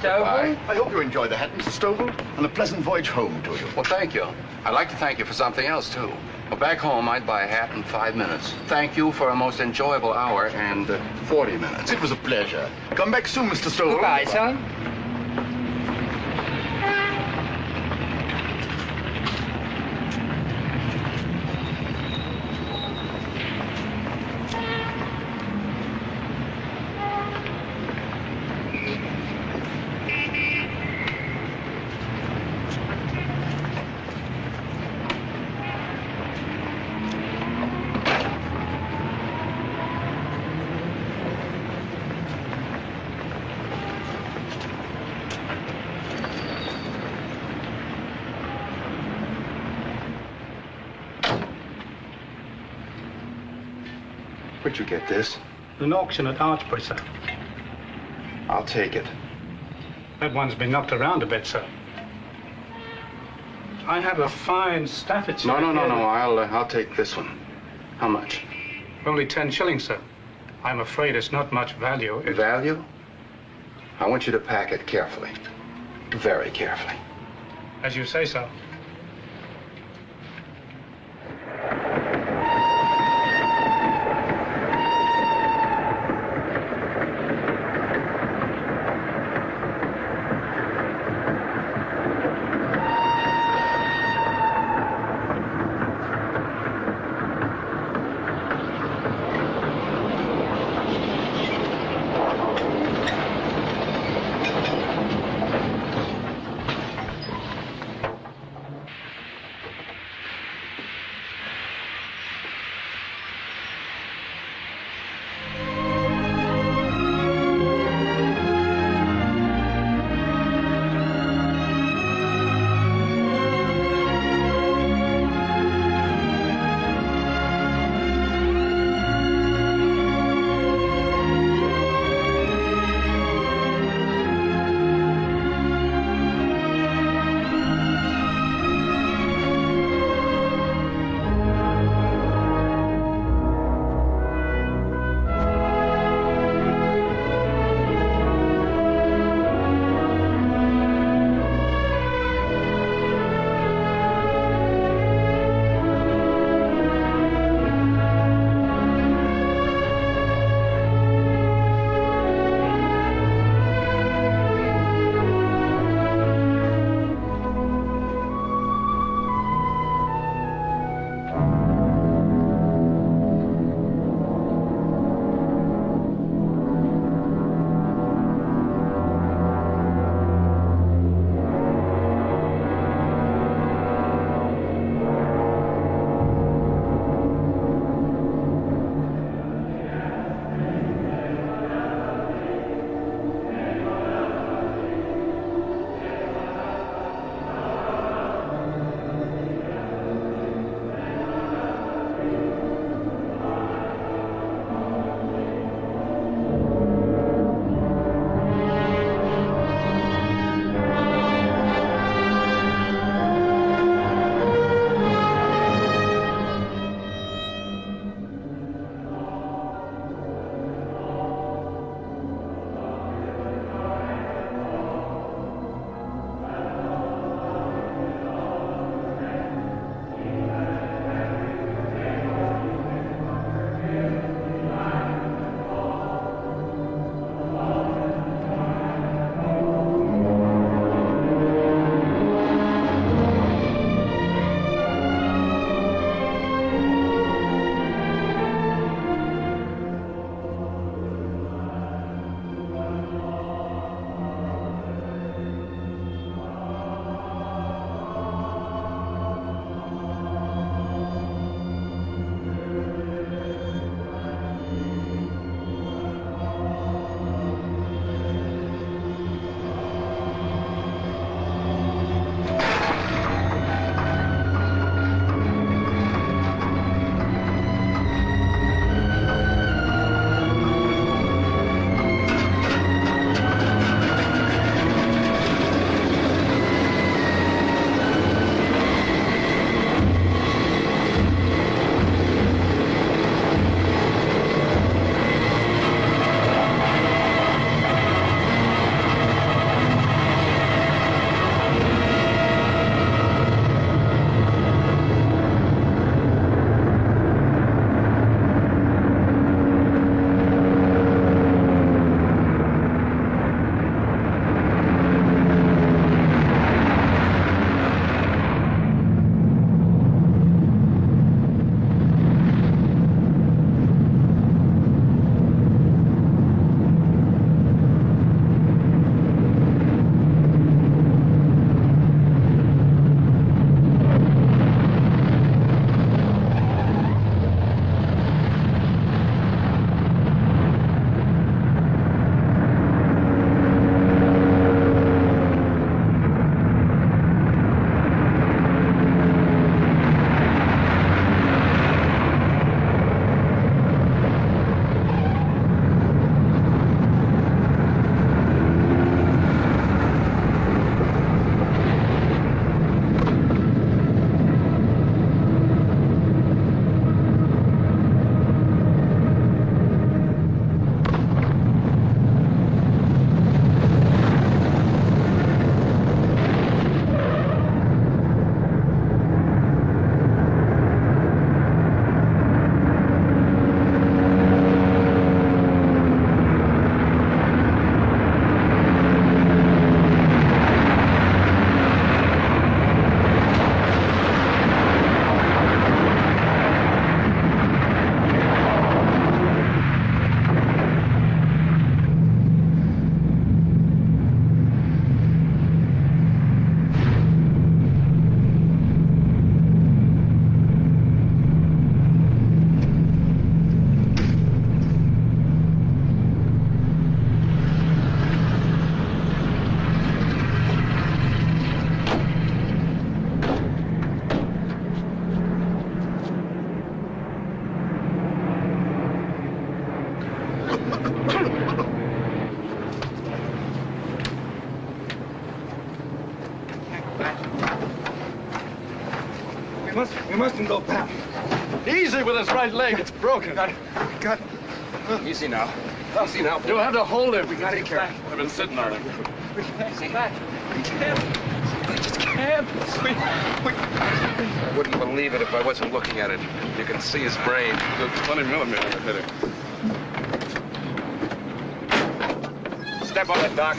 Stovall. I hope you enjoy the hat, Mr. Stovall, and a pleasant voyage home to you. Well, thank you. I'd like to thank you for something else, too. Well, back home, I'd buy a hat in 5 minutes. Thank you for a most enjoyable hour and 40 minutes. It was a pleasure. Come back soon, Mr. Stovall. Goodbye, son. Where'd you get this? An auction at Archbury, sir. I'll take it. That one's been knocked around a bit, sir. I have a fine Staffordshire. No. I'll take this one. How much? Only 10 shillings, sir. I'm afraid it's not much value. Value? I want you to pack it carefully. Very carefully. As you say, sir. Easy with his right leg. It's broken. Got it. Easy now. Easy now. You'll have to hold him. We gotta get back. I've been sitting on him. We can't. We just can't. I wouldn't believe it if I wasn't looking at it. You can see his brain. The 20 millimeter hit him. Step on it, Doc.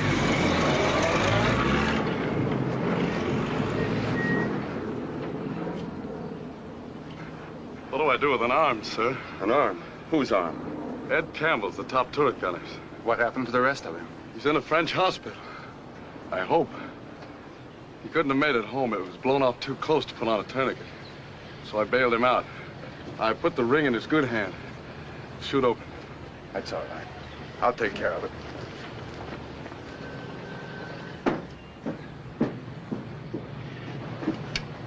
What do I do with an arm, sir? An arm? Whose arm? Ed Campbell's the top turret gunners. What happened to the rest of him? He's in a French hospital. I hope. He couldn't have made it home. It was blown off too close to put on a tourniquet. So I bailed him out. I put the ring in his good hand. Shoot open. That's all right. I'll take care of it.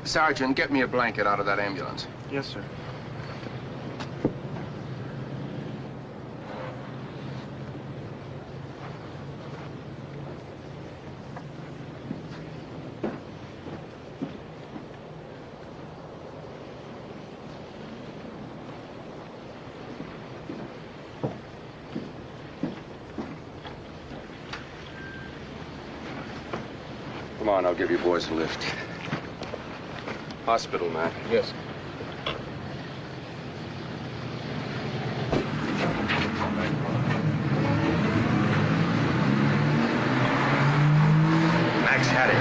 Sergeant, get me a blanket out of that ambulance. Yes, sir. Come on, I'll give you boys a lift. Hospital, Matt. Yes. Max had it.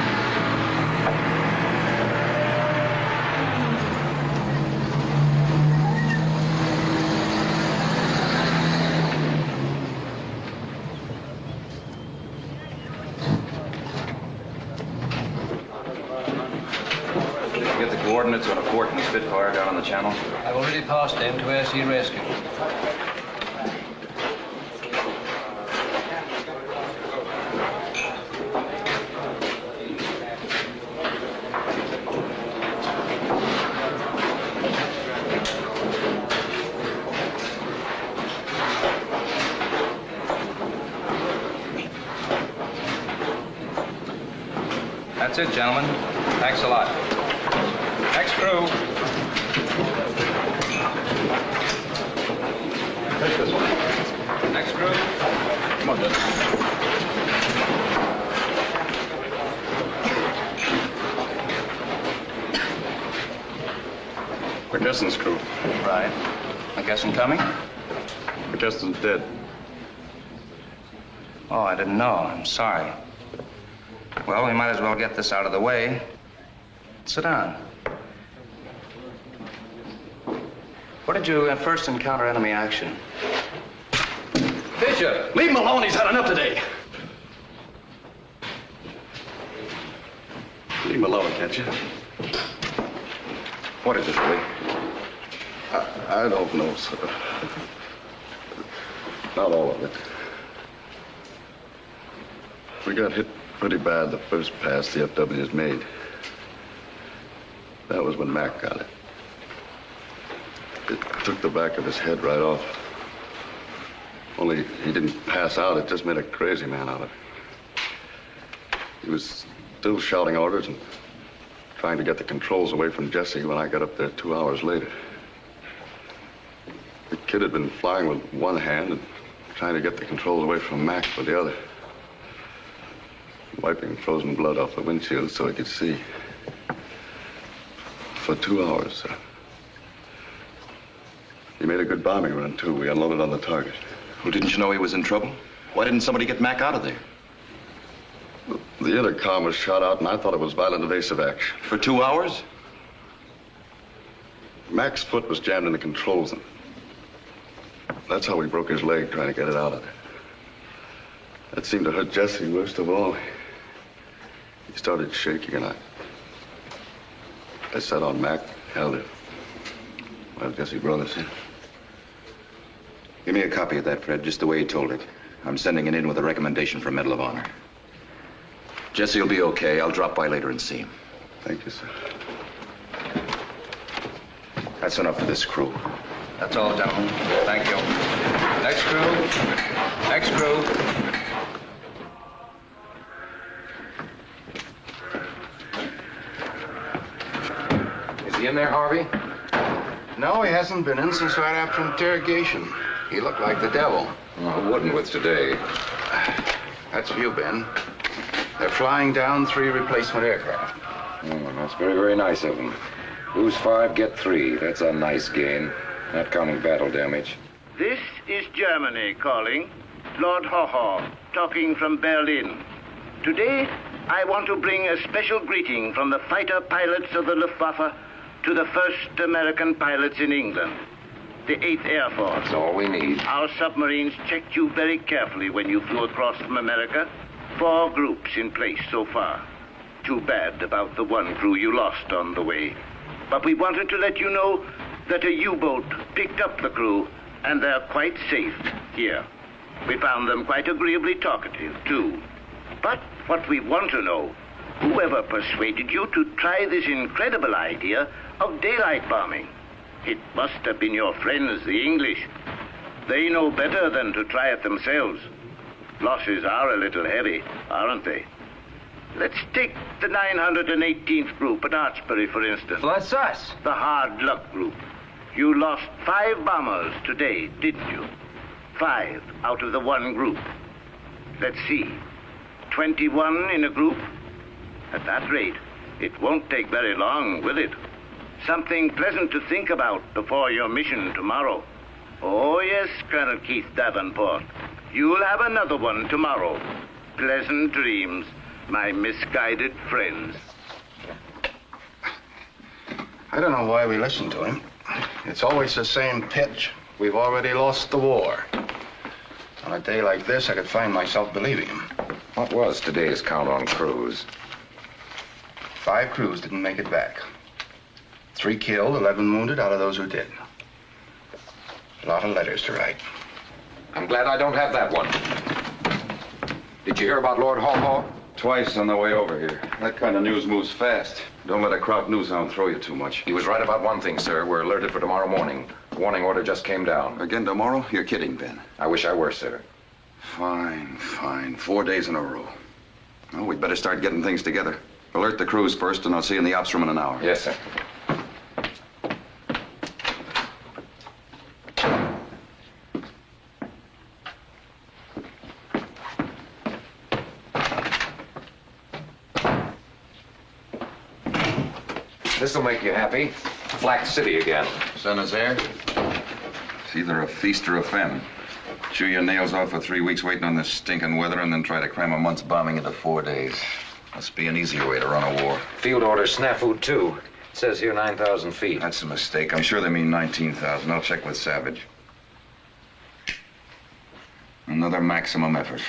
Get the coordinates on a port and Spitfire down on the channel? I've already passed them to air-sea rescue. That's it, gentlemen. Thanks a lot. Next crew. Take this one. Next crew. Come on, Dennis. McKesson's crew. Right. McKesson coming? McKesson's dead. Oh, I didn't know. I'm sorry. Well, we might as well get this out of the way. Sit down. Where did you first encounter enemy action? Bishop! Leave him alone. He's had enough today. Leave him alone, can't you? What is it, Lee? I don't know, sir. Not all of it. We got hit pretty bad the first pass the FWs made. That was when Mac got it. It took the back of his head right off. Only he didn't pass out. It just made a crazy man out of him. He was still shouting orders and trying to get the controls away from Jesse when I got up there 2 hours later. The kid had been flying with one hand and trying to get the controls away from Mac with the other. Wiping frozen blood off the windshield so he could see. For 2 hours, sir. He made a good bombing run, too. We unloaded on the target. Well, didn't you know he was in trouble? Why didn't somebody get Mac out of there? The intercom was shot out, and I thought it was violent evasive action. For 2 hours? Mac's foot was jammed in the controls, and that's how we broke his leg trying to get it out of there. That seemed to hurt Jesse worst of all. He started shaking, and I sat on Mac, held it. Well, Jesse brought us in. Give me a copy of that, Fred, just the way he told it. I'm sending it in with a recommendation for Medal of Honor. Jesse will be okay. I'll drop by later and see him. Thank you, sir. That's enough for this crew. That's all, gentlemen. Thank you. Next crew. Next crew. Is he in there, Harvey? No, he hasn't been in since right after interrogation. He looked like the devil. Well, who wouldn't with today? That's you, Ben. They're flying down 3 replacement aircraft. That's very, very nice of them. Lose 5, get 3. That's a nice gain, not counting battle damage. This is Germany calling. Lord Haw-Haw, talking from Berlin. Today, I want to bring a special greeting from the fighter pilots of the Luftwaffe to the first American pilots in England, the 8th Air Force. That's all we need. Our submarines checked you very carefully when you flew across from America. 4 groups in place so far. Too bad about the 1 crew you lost on the way. But we wanted to let you know that a U-boat picked up the crew, and they're quite safe here. We found them quite agreeably talkative, too. But what we want to know, whoever persuaded you to try this incredible idea of daylight bombing? It must have been your friends, the English. They know better than to try it themselves. Losses are a little heavy, aren't they? Let's take the 918th group at Archbury, for instance. Well, that's us. The hard luck group. You lost 5 bombers today, didn't you? 5 out of the 1 group. Let's see. 21 in a group? At that rate, it won't take very long, will it? Something pleasant to think about before your mission tomorrow. Oh, yes, Colonel Keith Davenport. You'll have another one tomorrow. Pleasant dreams, my misguided friends. I don't know why we listen to him. It's always the same pitch. We've already lost the war. On a day like this, I could find myself believing him. What was today's count on crews? 5 crews didn't make it back. 3 killed, 11 wounded out of those who did. A lot of letters to write. I'm glad I don't have that one. Did you hear about Lord Haw-Haw? Twice on the way over here. That kind of news moves fast. Don't let a Kraut news hound throw you too much. He was right about one thing, sir. We're alerted for tomorrow morning. Warning order just came down. Again tomorrow? You're kidding, Ben. I wish I were, sir. Fine, fine. 4 days in a row. Well, we'd better start getting things together. Alert the crews first, and I'll see you in the ops room in an hour. Yes, sir. This'll make you happy. Flack City again. Son is there? It's either a feast or a famine. Chew your nails off for 3 weeks waiting on this stinking weather and then try to cram a month's bombing into 4 days. Must be an easier way to run a war. Field order snafu, too. It says here 9,000 feet. That's a mistake. I'm sure they mean 19,000. I'll check with Savage. Another maximum effort.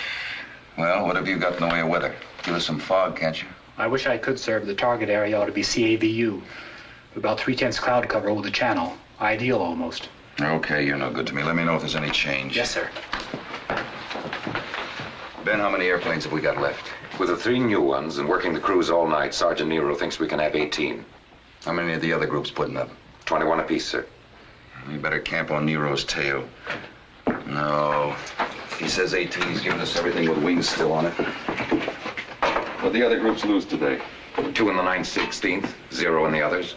Well, what have you got in the way of weather? Give us some fog, can't you? I wish I could, sir, but the target area ought to be CAVU. About 3/10 cloud cover over the channel. Ideal, almost. Okay, you're no good to me. Let me know if there's any change. Yes, sir. Ben, how many airplanes have we got left? With the 3 new ones and working the crews all night, Sergeant Nero thinks we can have 18. How many of the other groups putting up? 21 apiece, sir. You better camp on Nero's tail. No. If he says 18, he's giving us everything with wings still on it. What'd the other groups lose today? 2 in the 9/16th, 0 in the others.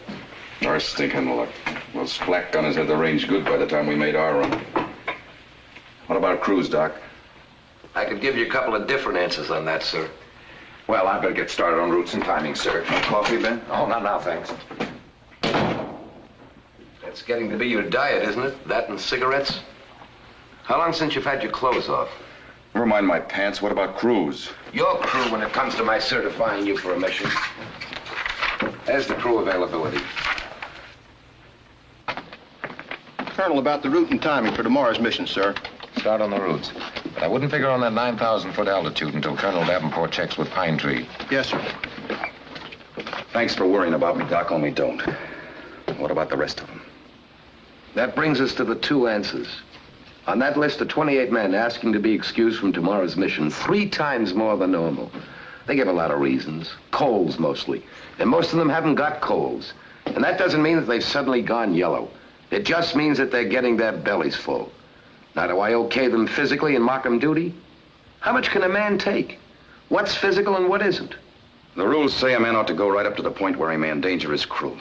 Our stinking luck. Those flak gunners had the range good by the time we made our run. What about crews, Doc? I could give you a couple of different answers on that, sir. Well, I better get started on routes and timing, sir. No coffee, Ben? Oh, not now, thanks. That's getting to be your diet, isn't it? That and cigarettes? How long since you've had your clothes off? Never mind my pants. What about crews? Your crew when it comes to my certifying you for a mission. There's the crew availability. Colonel, about the route and timing for tomorrow's mission, sir. Start on the routes. But I wouldn't figure on that 9,000-foot altitude until Colonel Davenport checks with Pine Tree. Yes, sir. Thanks for worrying about me, Doc, only don't. What about the rest of them? That brings us to the 2 answers. On that list of 28 men asking to be excused from tomorrow's mission, 3 times more than normal. They give a lot of reasons. Colds, mostly. And most of them haven't got colds. And that doesn't mean that they've suddenly gone yellow. It just means that they're getting their bellies full. Now, do I okay them physically and mock them duty? How much can a man take? What's physical and what isn't? The rules say a man ought to go right up to the point where he may endanger his crew.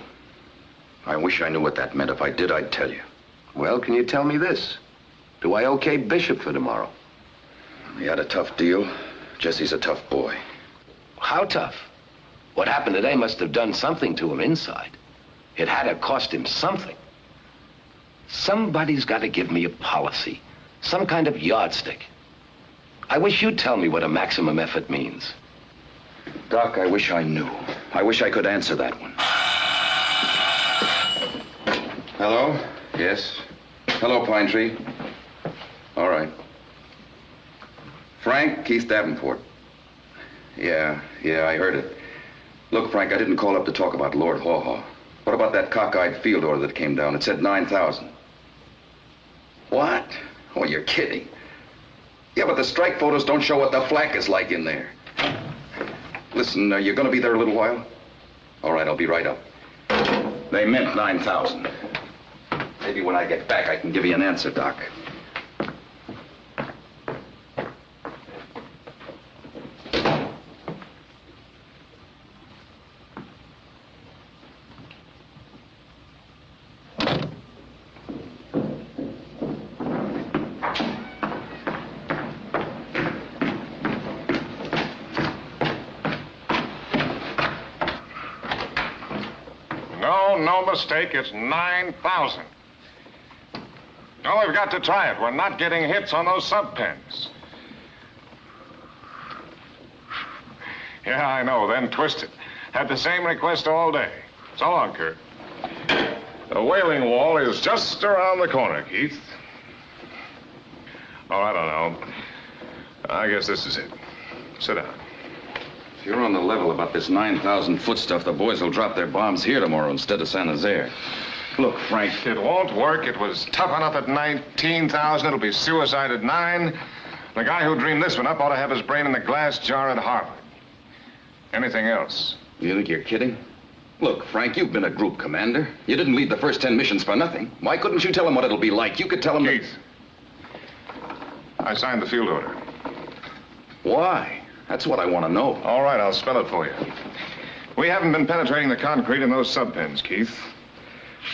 I wish I knew what that meant. If I did, I'd tell you. Well, can you tell me this? Do I okay Bishop for tomorrow? He had a tough deal. Jesse's a tough boy. How tough? What happened today must have done something to him inside. It had to cost him something. Somebody's got to give me a policy, some kind of yardstick. I wish you'd tell me what a maximum effort means. Doc, I wish I knew. I wish I could answer that one. Hello? Yes? Hello, Pine Tree. All right. Frank, Keith Davenport. Yeah, I heard it. Look, Frank, I didn't call up to talk about Lord Haw Haw. What about that cockeyed field order that came down? It said 9,000. What? Oh, you're kidding. Yeah, but the strike photos don't show what the flak is like in there. Listen, are you going to be there a little while? All right, I'll be right up. They meant 9,000. Maybe when I get back, I can give you an answer, Doc. No mistake, it's 9,000. No, we've got to try it. We're not getting hits on those sub-pens. Yeah, I know, then twisted. Had the same request all day. So long, Kurt. The whaling wall is just around the corner, Keith. Oh, I don't know. I guess this is it. Sit down. If you're on the level about this 9,000-foot stuff, the boys will drop their bombs here tomorrow instead of San Jose. Look, Frank. It won't work. It was tough enough at 19,000. It'll be suicide at 9. The guy who dreamed this one up ought to have his brain in the glass jar at Harvard. Anything else? You think you're kidding? Look, Frank, you've been a group commander. You didn't lead the first 10 missions for nothing. Why couldn't you tell them what it'll be like? You could tell them... Keith, I signed the field order. Why? That's what I want to know. All right, I'll spell it for you. We haven't been penetrating the concrete in those sub-pens, Keith.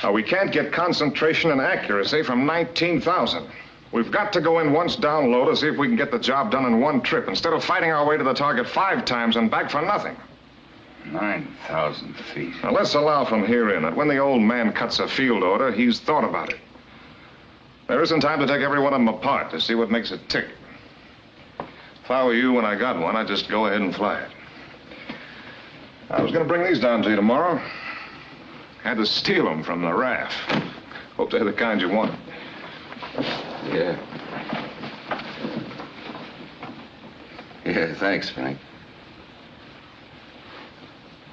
Now, we can't get concentration and accuracy from 19,000. We've got to go in once down low to see if we can get the job done in one trip instead of fighting our way to the target 5 times and back for nothing. 9,000 feet. Now, let's allow from here in that when the old man cuts a field order, he's thought about it. There isn't time to take every one of them apart to see what makes it tick. If I were you when I got one, I'd just go ahead and fly it. I was going to bring these down to you tomorrow. Had to steal them from the RAF. Hope they're the kind you want. Yeah. Yeah, thanks, Frank.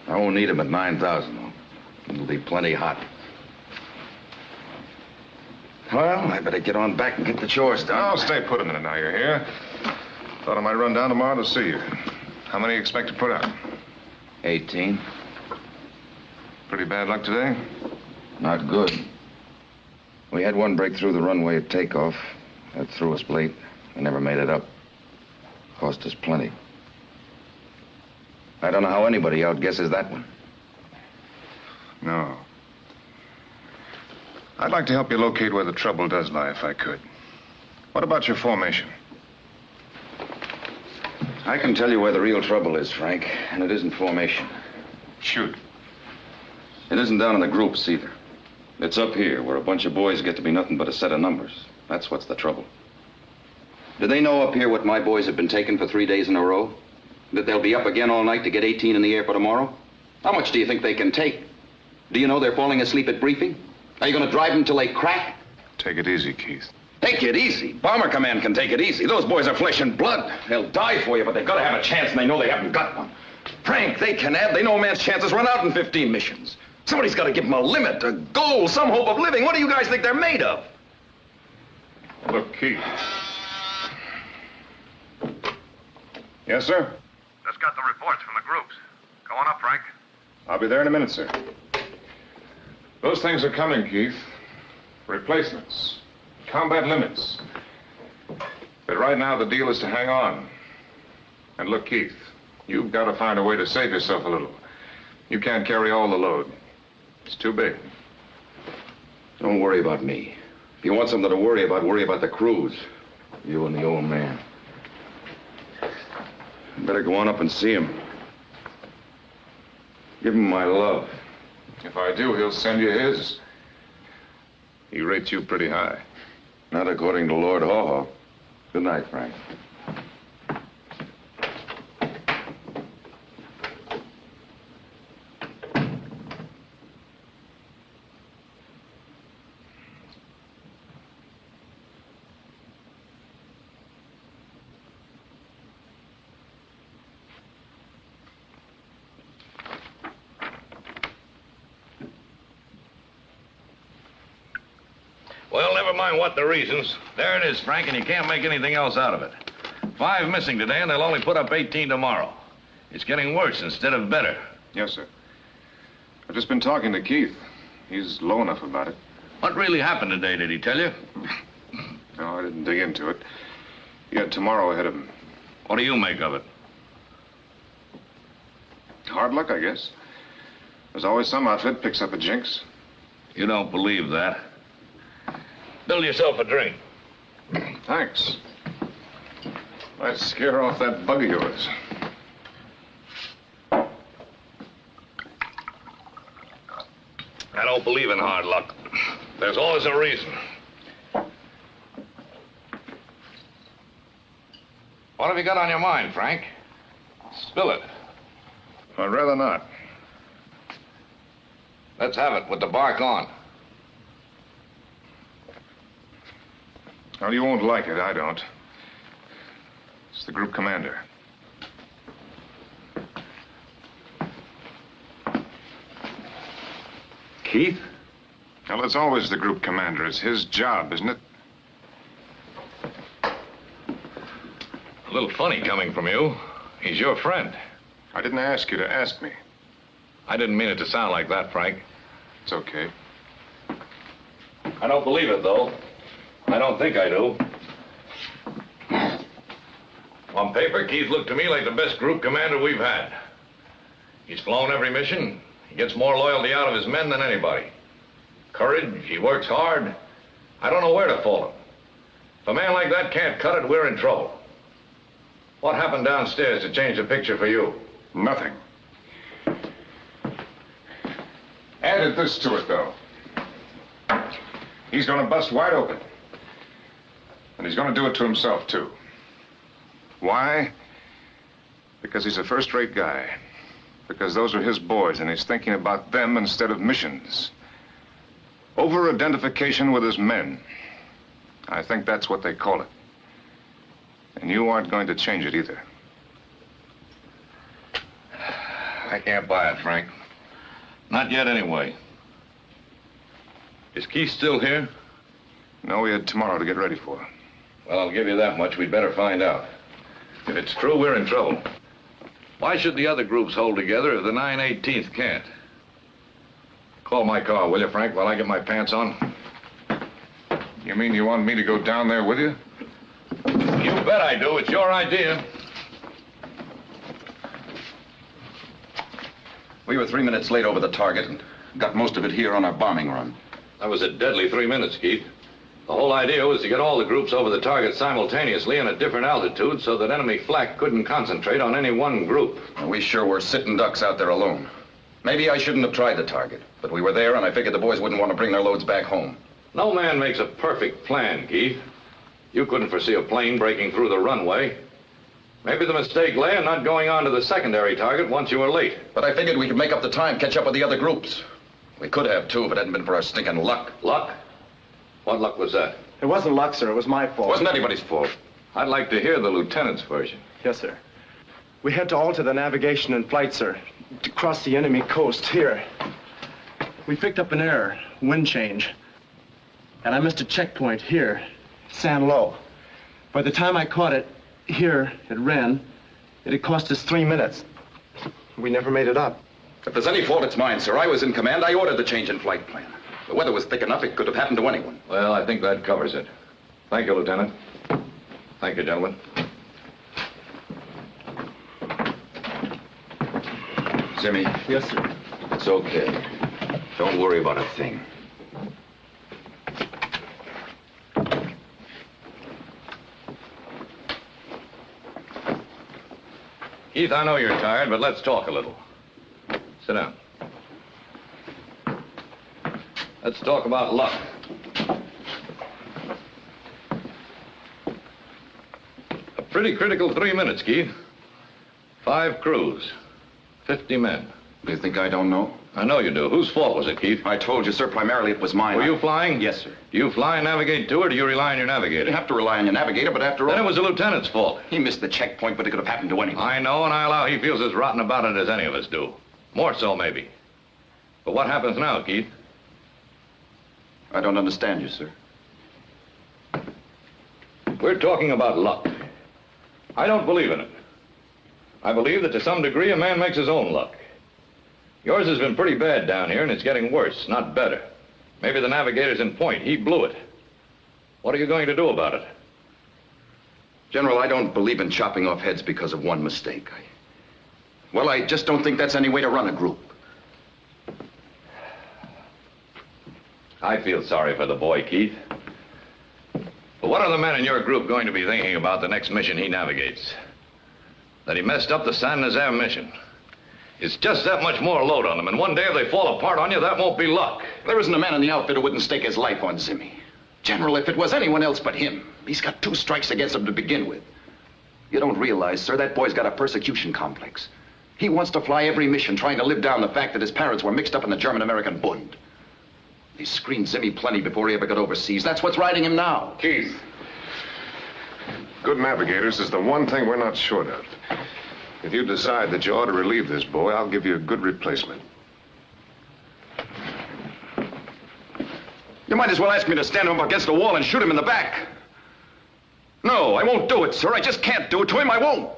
I won't need them at 9,000, though. It'll be plenty hot. Well, I better get on back and get the chores done. I'll stay put a minute now you're here. Thought I might run down tomorrow to see you. How many you expect to put out? 18. Pretty bad luck today? Not good. We had one break through the runway at takeoff. That threw us late. We never made it up. Cost us plenty. I don't know how anybody outguesses that one. No. I'd like to help you locate where the trouble does lie if I could. What about your formation? I can tell you where the real trouble is, Frank, and it isn't formation. Shoot. It isn't down in the groups either. It's up here, where a bunch of boys get to be nothing but a set of numbers. That's what's the trouble. Do they know up here what my boys have been taking for 3 days in a row? That they'll be up again all night to get 18 in the air for tomorrow? How much do you think they can take? Do you know they're falling asleep at briefing? Are you going to drive them till they crack? Take it easy, Keith. Take it easy. Bomber Command can take it easy. Those boys are flesh and blood. They'll die for you, but they've got to have a chance, and they know they haven't got one. Frank, they can have. They know a man's chances run out in 15 missions. Somebody's got to give them a limit, a goal, some hope of living. What do you guys think they're made of? Look, Keith. Yes, sir? Just got the reports from the groups. Go on up, Frank. I'll be there in a minute, sir. Those things are coming, Keith. Replacements. Combat limits. But right now, the deal is to hang on. And look, Keith, you've got to find a way to save yourself a little. You can't carry all the load. It's too big. Don't worry about me. If you want something to worry about the crews. You and the old man. You better go on up and see him. Give him my love. If I do, he'll send you his. He rates you pretty high. Not according to Lord Haw Haw. Good night, Frank. Well, never mind what the reasons. There it is, Frank, and you can't make anything else out of it. 5 missing today, and they'll only put up 18 tomorrow. It's getting worse instead of better. Yes, sir. I've just been talking to Keith. He's low enough about it. What really happened today, did he tell you? No, I didn't dig into it. He had tomorrow ahead of him. What do you make of it? Hard luck, I guess. There's always some outfit picks up a jinx. You don't believe that. Build yourself a drink. Thanks. Might scare off that bug of yours. I don't believe in hard luck. There's always a reason. What have you got on your mind, Frank? Spill it. I'd rather not. Let's have it with the bark on. Well, you won't like it. I don't. It's the group commander. Keith? Well, it's always the group commander. It's his job, isn't it? A little funny coming from you. He's your friend. I didn't ask you to ask me. I didn't mean it to sound like that, Frank. It's okay. I don't believe it, though. I don't think I do. On paper, Keith looked to me like the best group commander we've had. He's flown every mission. He gets more loyalty out of his men than anybody. Courage, he works hard. I don't know where to fault him. If a man like that can't cut it, we're in trouble. What happened downstairs to change the picture for you? Nothing. Added this to it, though. He's going to bust wide open. And he's going to do it to himself, too. Why? Because he's a first-rate guy. Because those are his boys, and he's thinking about them instead of missions. Over-identification with his men. I think that's what they call it. And you aren't going to change it either. I can't buy it, Frank. Not yet, anyway. Is Keith still here? No, we had tomorrow to get ready for. Well, I'll give you that much. We'd better find out. If it's true, we're in trouble. Why should the other groups hold together if the 9/18th can't? Call my car, will you, Frank, while I get my pants on? You mean you want me to go down there with you? You bet I do. It's your idea. We were 3 minutes late over the target and got most of it here on our bombing run. That was a deadly 3 minutes, Keith. The whole idea was to get all the groups over the target simultaneously and at different altitudes so that enemy flak couldn't concentrate on any one group. And we sure were sitting ducks out there alone. Maybe I shouldn't have tried the target, but we were there and I figured the boys wouldn't want to bring their loads back home. No man makes a perfect plan, Keith. You couldn't foresee a plane breaking through the runway. Maybe the mistake lay in not going on to the secondary target once you were late. But I figured we could make up the time, catch up with the other groups. We could have, too, if it hadn't been for our stinking luck. Luck? What luck was that? It wasn't luck, sir. It was my fault. It wasn't anybody's fault. I'd like to hear the lieutenant's version. Yes, sir. We had to alter the navigation and flight, sir, to cross the enemy coast here. We picked up an error, wind change. And I missed a checkpoint here, San Lo. By the time I caught it here at Ren, it had cost us 3 minutes. We never made it up. If there's any fault, it's mine, sir. I was in command. I ordered the change in flight plan. The weather was thick enough, it could have happened to anyone. Well, I think that covers it. Thank you, Lieutenant. Thank you, gentlemen. Jimmy. Yes, sir. It's okay. Don't worry about a thing. Keith, I know you're tired, but let's talk a little. Sit down. Let's talk about luck. A pretty critical 3 minutes, Keith. 5 crews, 50 men. You think I don't know? I know you do. Whose fault was it, Keith? I told you, sir, primarily it was mine. Were you flying? Yes, sir. Do you fly and navigate too, or do you rely on your navigator? You didn't have to rely on your navigator, but after all... Then it was the lieutenant's fault. He missed the checkpoint, but it could have happened to anyone. I know, and I allow he feels as rotten about it as any of us do. More so, maybe. But what happens now, Keith? I don't understand you, sir. We're talking about luck. I don't believe in it. I believe that to some degree a man makes his own luck. Yours has been pretty bad down here, and it's getting worse, not better. Maybe the navigator's in point. He blew it. What are you going to do about it? General, I don't believe in chopping off heads because of one mistake. Well, I just don't think that's any way to run a group. I feel sorry for the boy, Keith. But what are the men in your group going to be thinking about the next mission he navigates? That he messed up the San Nazaire mission. It's just that much more load on them, and one day if they fall apart on you, that won't be luck. There isn't a man in the outfit who wouldn't stake his life on Zimmy. General, if it was anyone else but him, he's got 2 strikes against him to begin with. You don't realize, sir, that boy's got a persecution complex. He wants to fly every mission, trying to live down the fact that his parents were mixed up in the German-American Bund. He screened Zimmy plenty before he ever got overseas. That's what's riding him now. Keith, good navigators is the one thing we're not short of. If you decide that you ought to relieve this boy, I'll give you a good replacement. You might as well ask me to stand him up against a wall and shoot him in the back. No, I won't do it, sir. I just can't do it to him. I won't.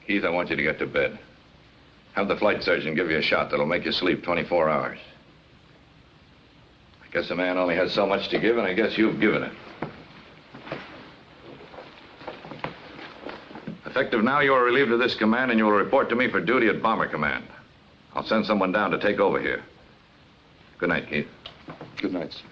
Keith, I want you to get to bed. Have the flight surgeon give you a shot that'll make you sleep 24 hours. I guess a man only has so much to give, and I guess you've given it. Effective now, you are relieved of this command, and you will report to me for duty at Bomber Command. I'll send someone down to take over here. Good night, Keith. Good night, sir.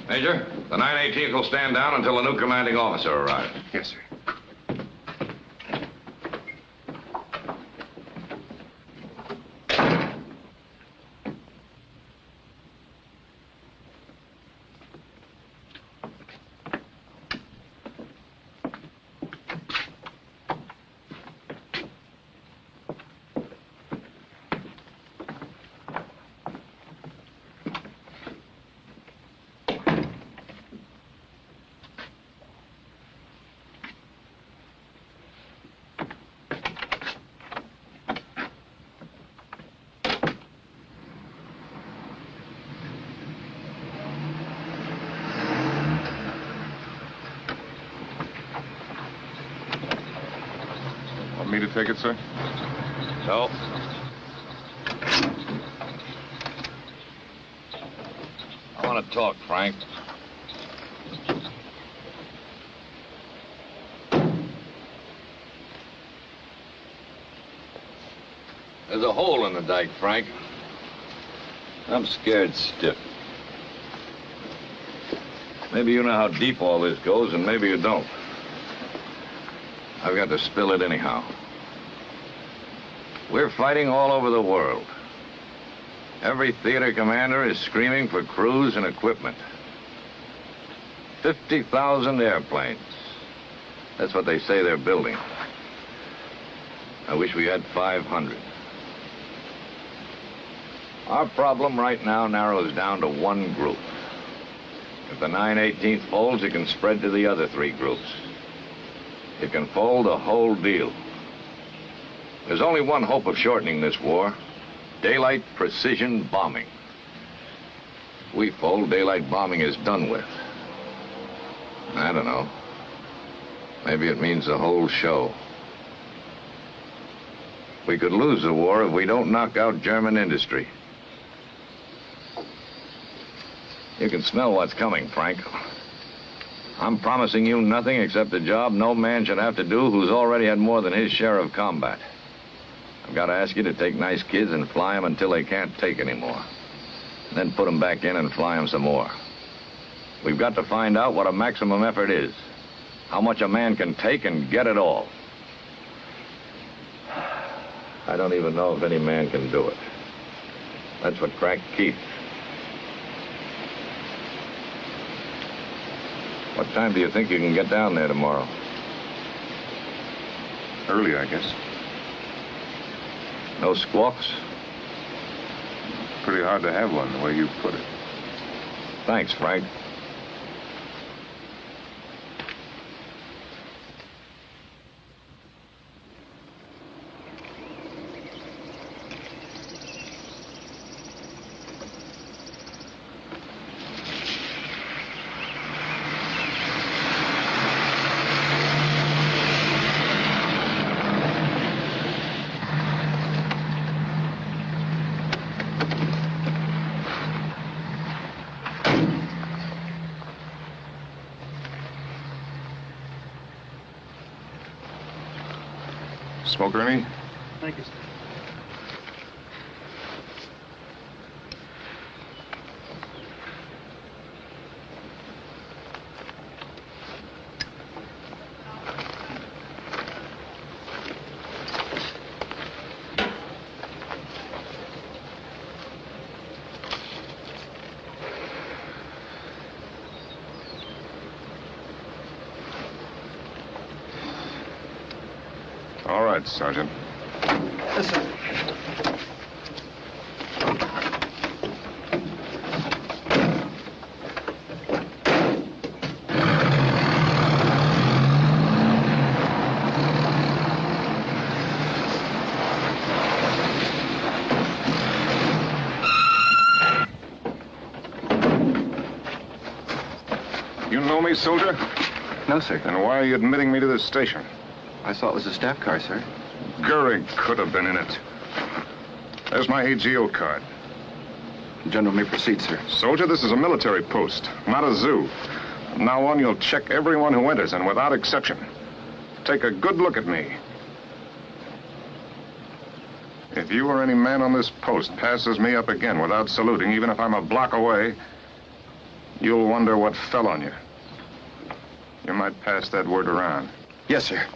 Major, the 918th will stand down until a new commanding officer arrives. Yes, sir. Me to take it, sir? No. I want to talk, Frank. There's a hole in the dike, Frank. I'm scared stiff. Maybe you know how deep all this goes, and maybe you don't. I've got to spill it anyhow. We're fighting all over the world. Every theater commander is screaming for crews and equipment. 50,000 airplanes. That's what they say they're building. I wish we had 500. Our problem right now narrows down to one group. If the 918th folds, it can spread to the other 3 groups. It can fold the whole deal. There's only one hope of shortening this war. Daylight precision bombing. If we fold, daylight bombing is done with. I don't know. Maybe it means the whole show. We could lose the war if we don't knock out German industry. You can smell what's coming, Frank. I'm promising you nothing except a job no man should have to do who's already had more than his share of combat. I've got to ask you to take nice kids and fly them until they can't take anymore. And then put them back in and fly them some more. We've got to find out what a maximum effort is. How much a man can take and get it all. I don't even know if any man can do it. That's what cracked Keith. What time do you think you can get down there tomorrow? Early, I guess. No squawks? Pretty hard to have one, the way you put it. Thanks, Frank. Smoke, Ernie? Thank you, sir. All right, Sergeant. Yes, sir. You know me, soldier? No, sir. Then why are you admitting me to this station? I saw it was a staff car, sir. Gehrig could have been in it. There's my AGO card. General may proceed, sir. Soldier, this is a military post, not a zoo. From now on, you'll check everyone who enters, and without exception. Take a good look at me. If you or any man on this post passes me up again without saluting, even if I'm a block away, you'll wonder what fell on you. You might pass that word around. Yes, sir.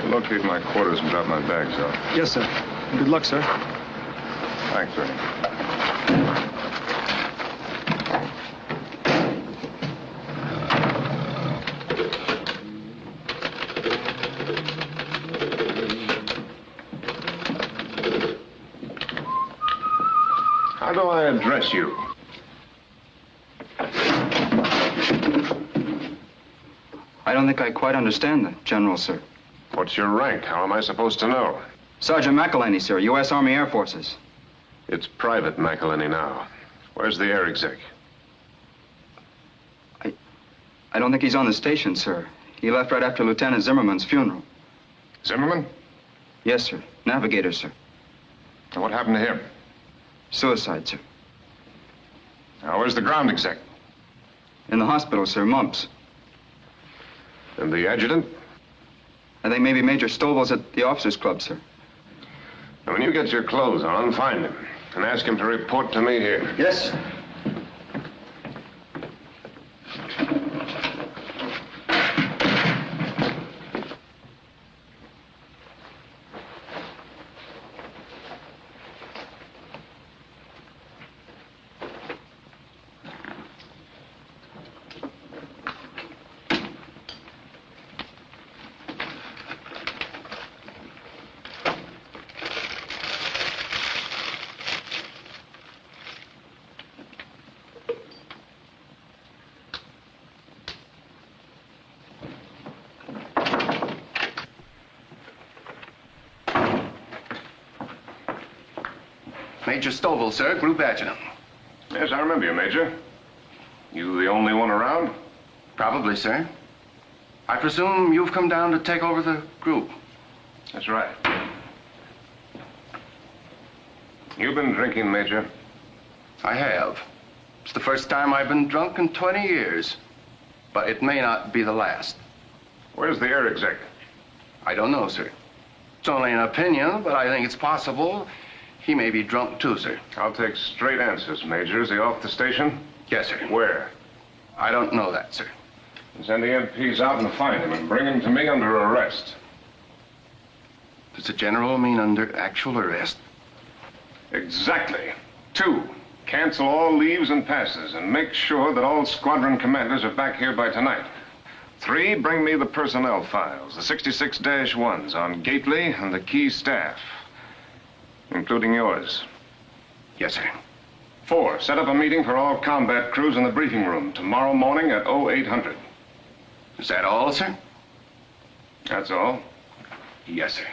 Locate my quarters and drop my bags off. Yes, sir. Good luck, sir. Thanks, Ernie. How do I address you? I don't think I quite understand that, General, sir. What's your rank? How am I supposed to know? Sergeant McElhenney, sir, U.S. Army Air Forces. It's Private McElhenney now. Where's the air exec? I don't think he's on the station, sir. He left right after Lieutenant Zimmerman's funeral. Zimmerman? Yes, sir. Navigator, sir. And what happened to him? Suicide, sir. Now, where's the ground exec? In the hospital, sir. Mumps. And the adjutant? I think maybe Major Stovall's at the officers' club, sir. Now, when you get your clothes on, find him. And ask him to report to me here. Yes. Major Stovall, sir, Group Adjutant. Yes, I remember you, Major. You the only one around? Probably, sir. I presume you've come down to take over the group. That's right. You've been drinking, Major? I have. It's the first time I've been drunk in 20 years. But it may not be the last. Where's the air exec? I don't know, sir. It's only an opinion, but I think it's possible he may be drunk too, sir. I'll take straight answers, Major. Is he off the station? Yes, sir. Where? I don't know that, sir. Send the MPs out and find him and bring him to me under arrest. Does the general mean under actual arrest? Exactly. 2, cancel all leaves and passes and make sure that all squadron commanders are back here by tonight. 3, bring me the personnel files, the 66-1s on Gately and the key staff, including yours. Yes, sir. 4, set up a meeting for all combat crews in the briefing room tomorrow morning at 0800. Is that all, sir? That's all. Yes, sir.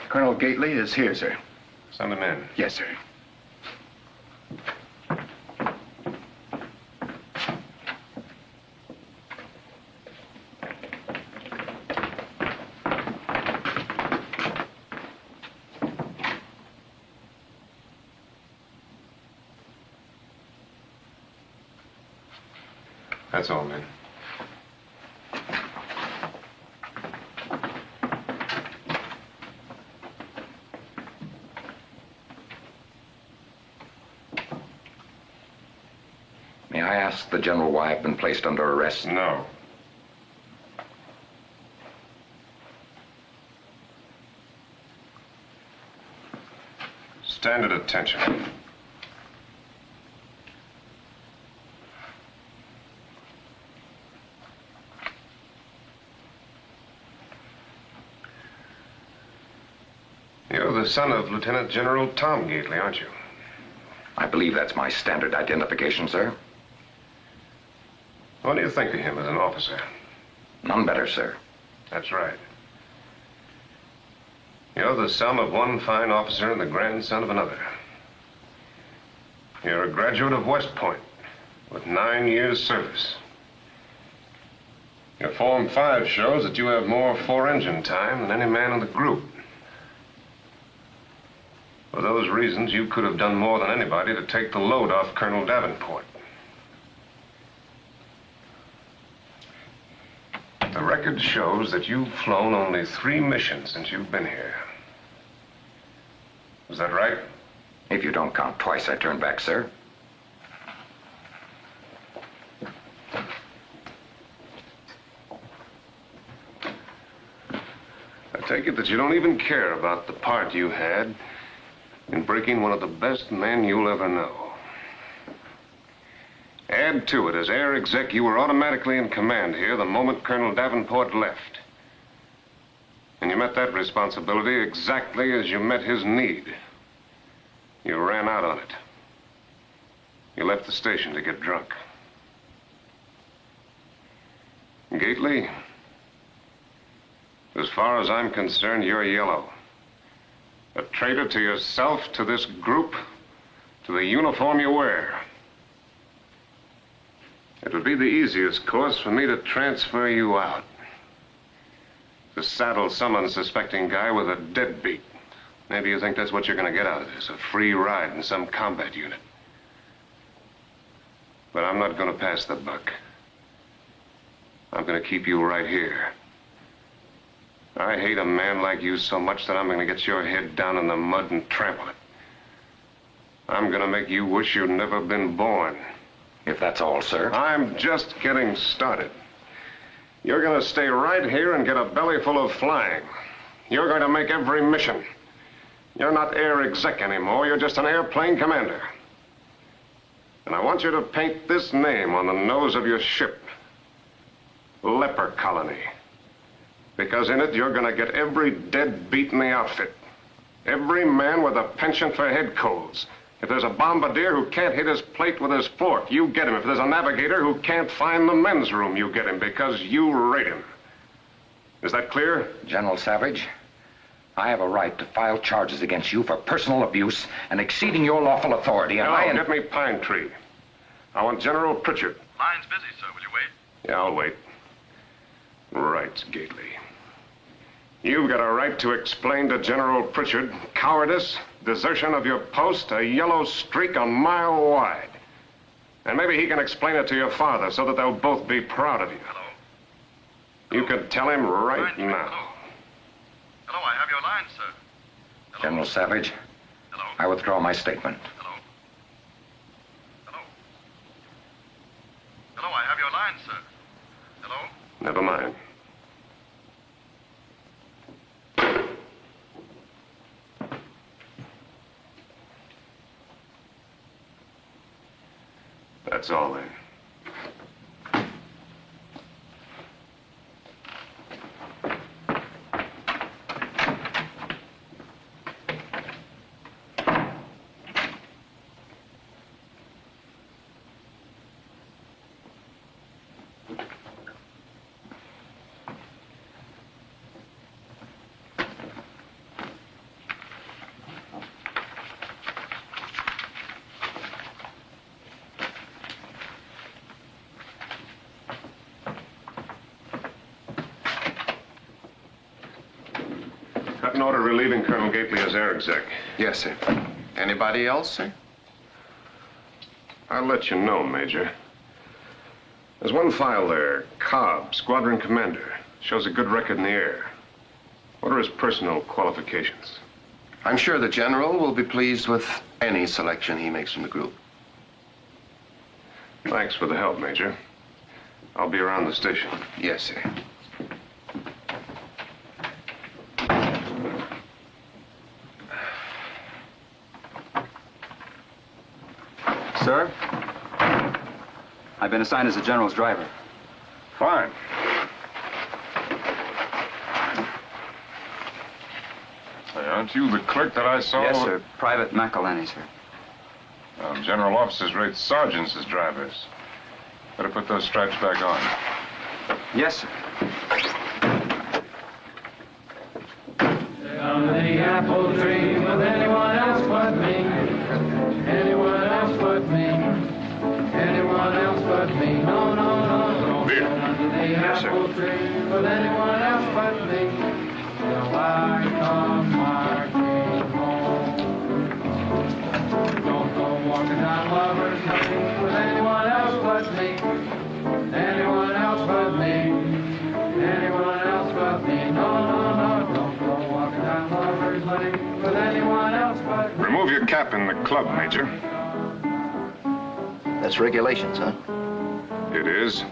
Colonel Gately is here, sir. Send him in. Yes, sir. That's all, men. May I ask the General why I've been placed under arrest? No. Stand at attention. You're the son of Lieutenant General Tom Gately, aren't you? I believe that's my standard identification, sir. What do you think of him as an officer? None better, sir. That's right. You're the son of one fine officer and the grandson of another. You're a graduate of West Point with 9 years' service. Your Form 5 shows that you have more four-engine time than any man in the group. For those reasons, you could have done more than anybody to take the load off Colonel Davenport. The record shows that you've flown only 3 missions since you've been here. Is that right? If you don't count twice I turned back, sir. I take it that you don't even care about the part you had in breaking one of the best men you'll ever know. Add to it, as air exec, you were automatically in command here the moment Colonel Davenport left. And you met that responsibility exactly as you met his need. You ran out on it. You left the station to get drunk. Gately, as far as I'm concerned, you're yellow. A traitor to yourself, to this group, to the uniform you wear. It would be the easiest course for me to transfer you out. To saddle some unsuspecting guy with a deadbeat. Maybe you think that's what you're going to get out of this, a free ride in some combat unit. But I'm not going to pass the buck. I'm going to keep you right here. I hate a man like you so much that I'm going to get your head down in the mud and trample it. I'm going to make you wish you'd never been born. If that's all, sir. I'm just getting started. You're going to stay right here and get a belly full of flying. You're going to make every mission. You're not air exec anymore. You're just an airplane commander. And I want you to paint this name on the nose of your ship. Leper Colony. Because in it, you're going to get every deadbeat in the outfit. Every man with a penchant for head colds. If there's a bombardier who can't hit his plate with his fork, you get him. If there's a navigator who can't find the men's room, you get him because you rate him. Is that clear? General Savage, I have a right to file charges against you for personal abuse and exceeding your lawful authority. And get me Pine Tree. I want General Pritchard. Line's busy, sir. Will you wait? Yeah, I'll wait. Right, Gately. You've got a right to explain to General Pritchard cowardice, desertion of your post, a yellow streak a mile wide. And maybe he can explain it to your father so that they'll both be proud of you. Hello? You can tell him right now. Hello, I have your line, sir. Hello? General Savage, Hello? I withdraw my statement. Hello? Hello? Hello, I have your line, sir. Hello? Never mind. That's all then. Got an order relieving Colonel Gately as air exec. Yes, sir. Anybody else, sir? I'll let you know, Major. There's one file there, Cobb, Squadron Commander. Shows a good record in the air. What are his personal qualifications? I'm sure the General will be pleased with any selection he makes from the group. Thanks for the help, Major. I'll be around the station. Yes, sir. Sir, I've been assigned as the General's driver. Fine. Hey, aren't you the clerk that I saw? Yes, sir. Private McElhenney, sir. General officers rate sergeants as drivers. Better put those stripes back on. Yes, sir. On the apple tree with anyone else but me. Anyone else but me. Anyone else but me. No, no, no, no. Beer. Under the apple tree with anyone else but me. Till I come marching home. Don't go walking down Lover's Lane with anyone else but me. Anyone else but me. Anyone else but me. No, no, no. Don't go walking down Lover's Lane with anyone else but me. Remove your cap in the club, Major. That's regulations, huh? It is.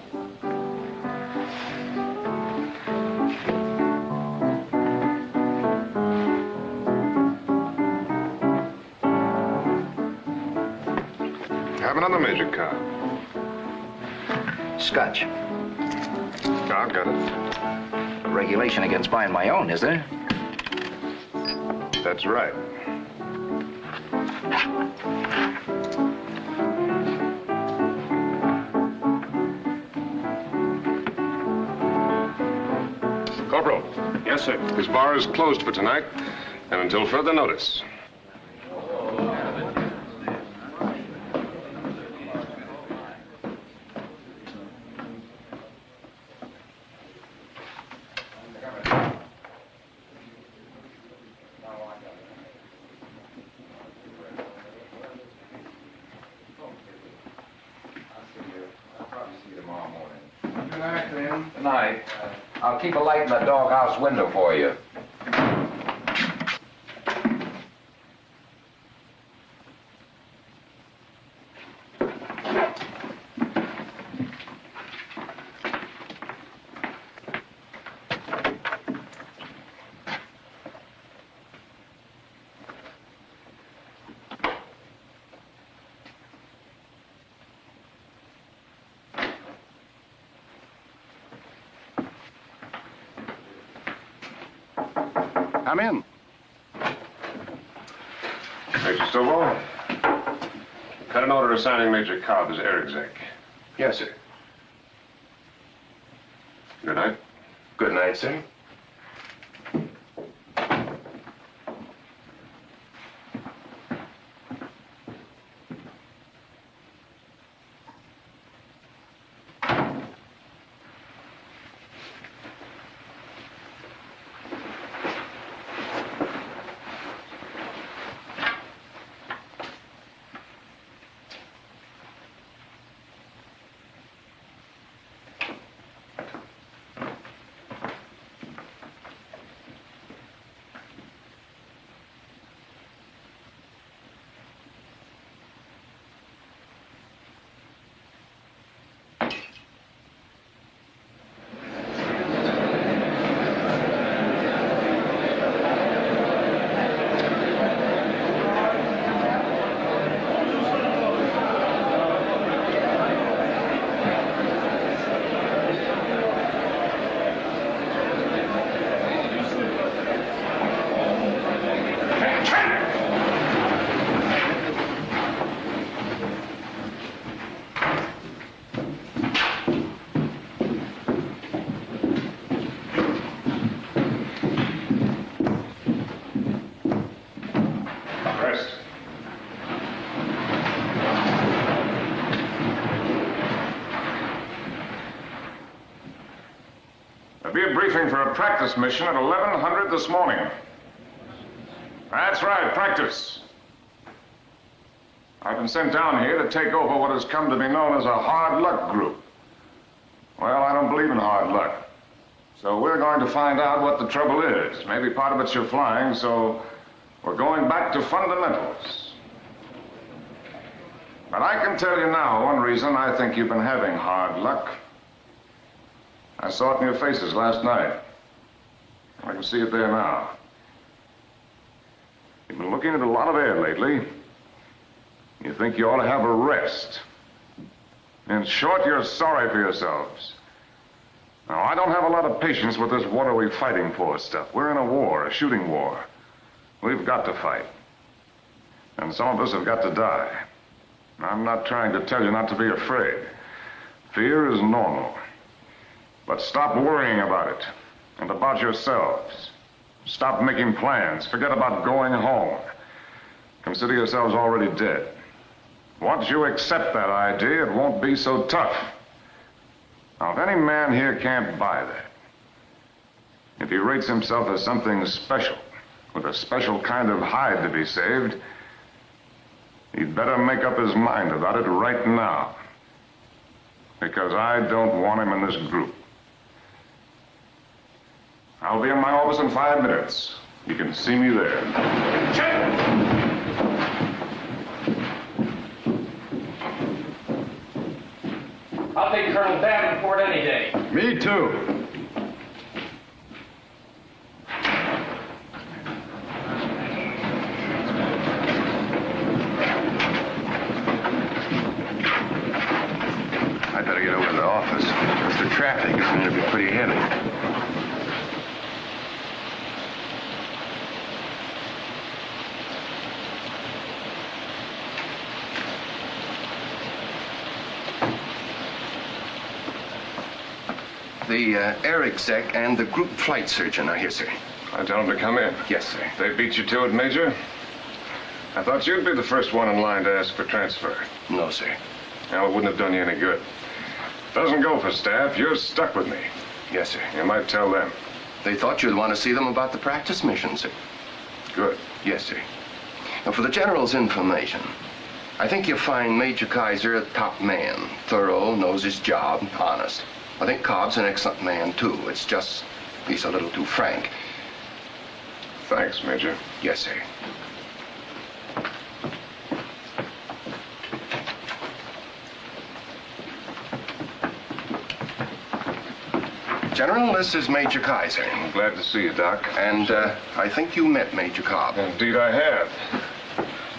Have another, Major Cobb. Scotch. I've got it. A regulation against buying my own, is there? That's right. Corporal. Yes, sir. This bar is closed for tonight and until further notice. Good night. I'll keep a light in the doghouse window for you. Come in. Major Stovall, cut an order assigning Major Cobb as air exec. Yes, sir. Good night. Good night, sir. There'll be a briefing for a practice mission at 1100 this morning. That's right, practice. I've been sent down here to take over what has come to be known as a hard luck group. Well, I don't believe in hard luck. So we're going to find out what the trouble is. Maybe part of it's your flying, so we're going back to fundamentals. But I can tell you now one reason I think you've been having hard luck. I saw it in your faces last night. I can see it there now. You've been looking at a lot of air lately. You think you ought to have a rest. In short, you're sorry for yourselves. Now, I don't have a lot of patience with this what are we fighting for stuff. We're in a war, a shooting war. We've got to fight. And some of us have got to die. I'm not trying to tell you not to be afraid. Fear is normal. But stop worrying about it and about yourselves. Stop making plans. Forget about going home. Consider yourselves already dead. Once you accept that idea, it won't be so tough. Now, if any man here can't buy that, if he rates himself as something special, with a special kind of hide to be saved, he'd better make up his mind about it right now. Because I don't want him in this group. I'll be in my office in 5 minutes. You can see me there. I'll take Colonel Davenport any day. Me too. I'd better get over to the office, because the traffic is going to be pretty heavy. The air exec and the group flight surgeon are here, sir. I tell them to come in. Yes, sir. They beat you to it, Major? I thought you'd be the first one in line to ask for transfer. No, sir. Now, it wouldn't have done you any good. Doesn't go for staff. You're stuck with me. Yes, sir. You might tell them. They thought you'd want to see them about the practice mission, sir. Good. Yes, sir. Now, for the General's information, I think you'll find Major Kaiser a top man. Thorough, knows his job, honest. I think Cobb's an excellent man, too. It's just he's a little too frank. Thanks, Major. Yes, sir. General, this is Major Kaiser. I'm glad to see you, Doc. And I think you met Major Cobb. Indeed, I have.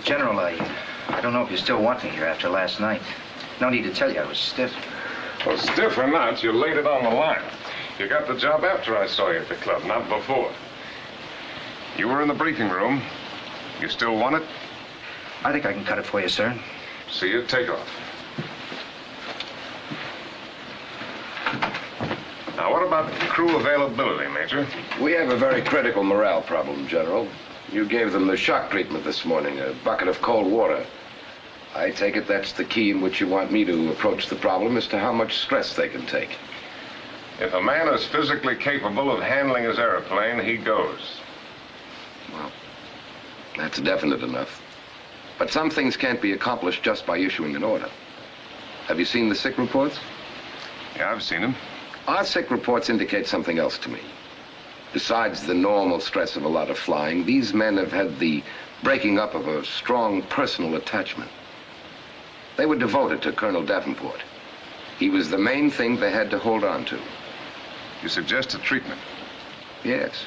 General, I don't know if you still want me here after last night. No need to tell you I was stiff. Well, stiff or not, you laid it on the line. You got the job after I saw you at the club, not before. You were in the briefing room. You still want it? I think I can cut it for you, sir. See you take off. Now, what about crew availability, Major? We have a very critical morale problem, General. You gave them the shock treatment this morning, a bucket of cold water. I take it that's the key in which you want me to approach the problem as to how much stress they can take. If a man is physically capable of handling his airplane, he goes. Well, that's definite enough. But some things can't be accomplished just by issuing an order. Have you seen the sick reports? Yeah, I've seen them. Our sick reports indicate something else to me. Besides the normal stress of a lot of flying, these men have had the breaking up of a strong personal attachment. They were devoted to Colonel Davenport. He was the main thing they had to hold on to. You suggest a treatment? Yes.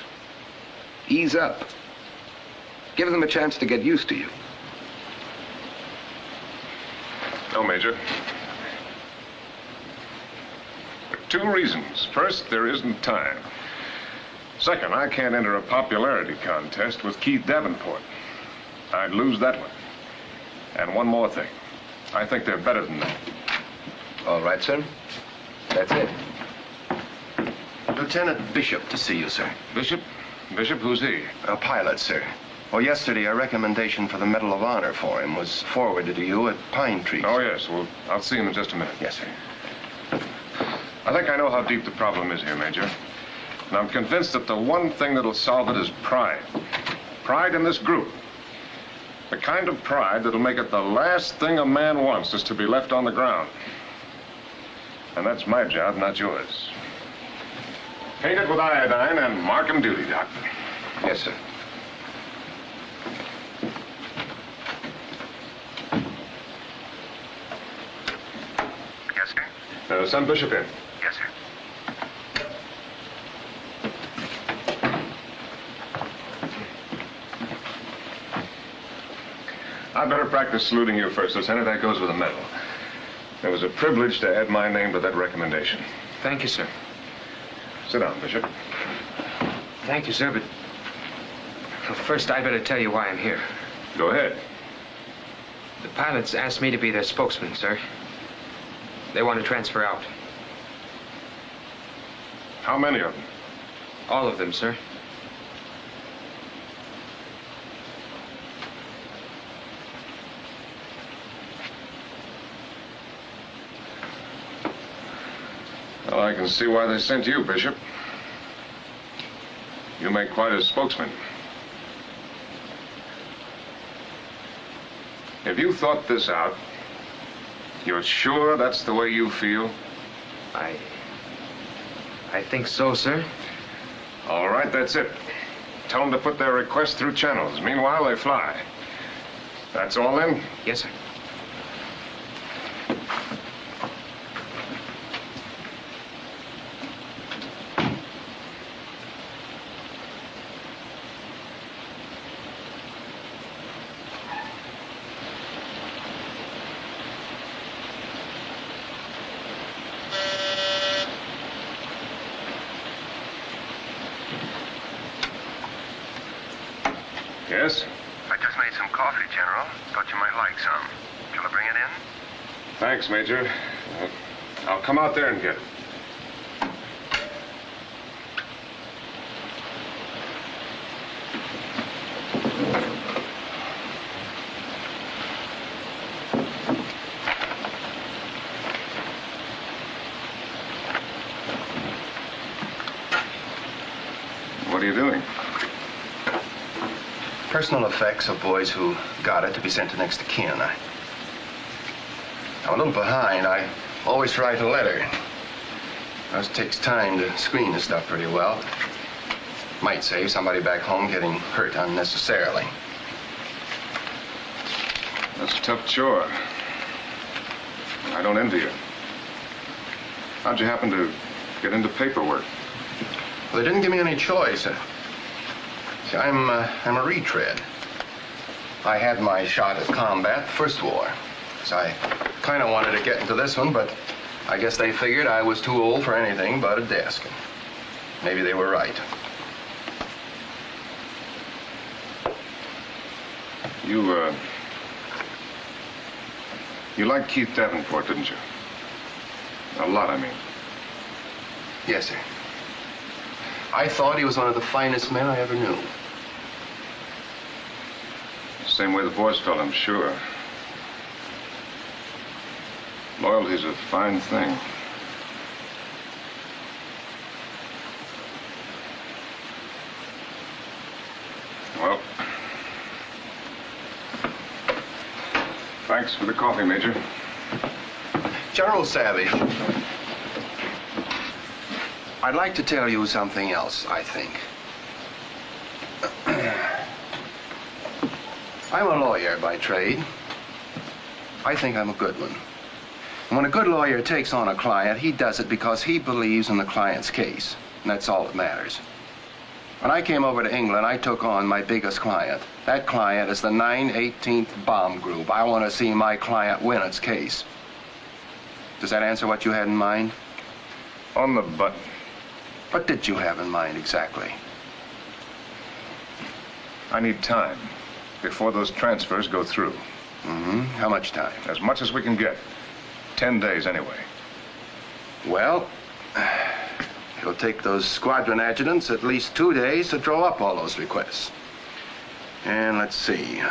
Ease up. Give them a chance to get used to you. No, Major. For 2 reasons. First, there isn't time. Second, I can't enter a popularity contest with Keith Davenport. I'd lose that one. And one more thing. I think they're better than that. All right, sir. That's it. Lieutenant Bishop to see you, sir. Bishop? Bishop, who's he? A pilot, sir. Well, yesterday a recommendation for the Medal of Honor for him was forwarded to you at Pine Tree. Oh, yes. Well, I'll see him in just a minute. Yes, sir. I think I know how deep the problem is here, Major. And I'm convinced that the one thing that'll solve it is pride. Pride in this group. The kind of pride that'll make it the last thing a man wants is to be left on the ground. And that's my job, not yours. Paint it with iodine and mark 'em duty, Doc. Yes, sir. Yes, sir? Send Bishop in. Yes, sir. I'd better practice saluting you first, Lieutenant. That goes with a medal. It was a privilege to add my name to that recommendation. Thank you, sir. Sit down, Bishop. Thank you, sir, but first I better tell you why I'm here. Go ahead. The pilots asked me to be their spokesman, sir. They want to transfer out. How many of them? All of them, sir. Well, I can see why they sent you, Bishop. You make quite a spokesman. Have you thought this out? You're sure that's the way you feel? I think so, sir. All right, that's it. Tell them to put their request through channels. Meanwhile, they fly. That's all, then? Yes, sir. Yes? I just made some coffee, General. Thought you might like some. Shall I bring it in? Thanks, Major. I'll come out there and get it. What are you doing? Personal effects of boys who got it to be sent to next of kin. I'm a little behind. I always write a letter. It takes time to screen the stuff pretty well. Might save somebody back home getting hurt unnecessarily. That's a tough chore. I don't envy you. How'd you happen to get into paperwork? Well, they didn't give me any choice. See, I'm a retread. I had my shot at combat, the first war. So I kind of wanted to get into this one, but I guess they figured I was too old for anything but a desk. Maybe they were right. You liked Keith Davenport, didn't you? A lot, I mean. Yes, sir. I thought he was one of the finest men I ever knew. Same way the boys felt, I'm sure. Loyalty's a fine thing. Well, thanks for the coffee, Major. General Savage, I'd like to tell you something else, I think. I'm a lawyer by trade. I think I'm a good one. When a good lawyer takes on a client, he does it because he believes in the client's case, and that's all that matters. When I came over to England, I took on my biggest client. That client is the 918th Bomb Group. I want to see my client win its case. Does that answer what you had in mind? On the button. What did you have in mind exactly? I need time before those transfers go through. Mm-hmm. How much time? As much as we can get. 10 days, anyway. Well, it'll take those squadron adjutants at least 2 days to draw up all those requests. And let's see.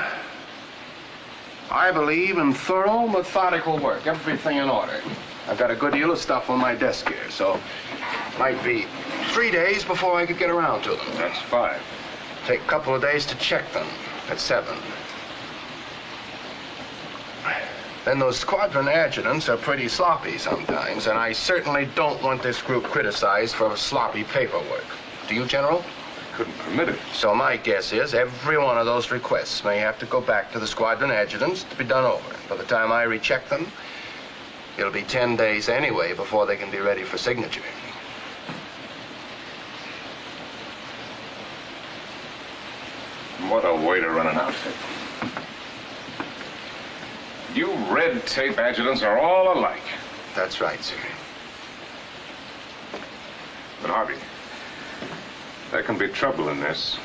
I believe in thorough, methodical work, everything in order. I've got a good deal of stuff on my desk here, so it might be 3 days before I could get around to them. That's 5. Take a couple of days to check them. That's 7. Then those squadron adjutants are pretty sloppy sometimes, and I certainly don't want this group criticized for sloppy paperwork. Do you, General? Couldn't permit it. So my guess is every one of those requests may have to go back to the squadron adjutants to be done over. By the time I recheck them, it'll be 10 days anyway before they can be ready for signature. What a way to run an outfit. You red tape adjutants are all alike. That's right, sir. But Harvey, there can be trouble in this.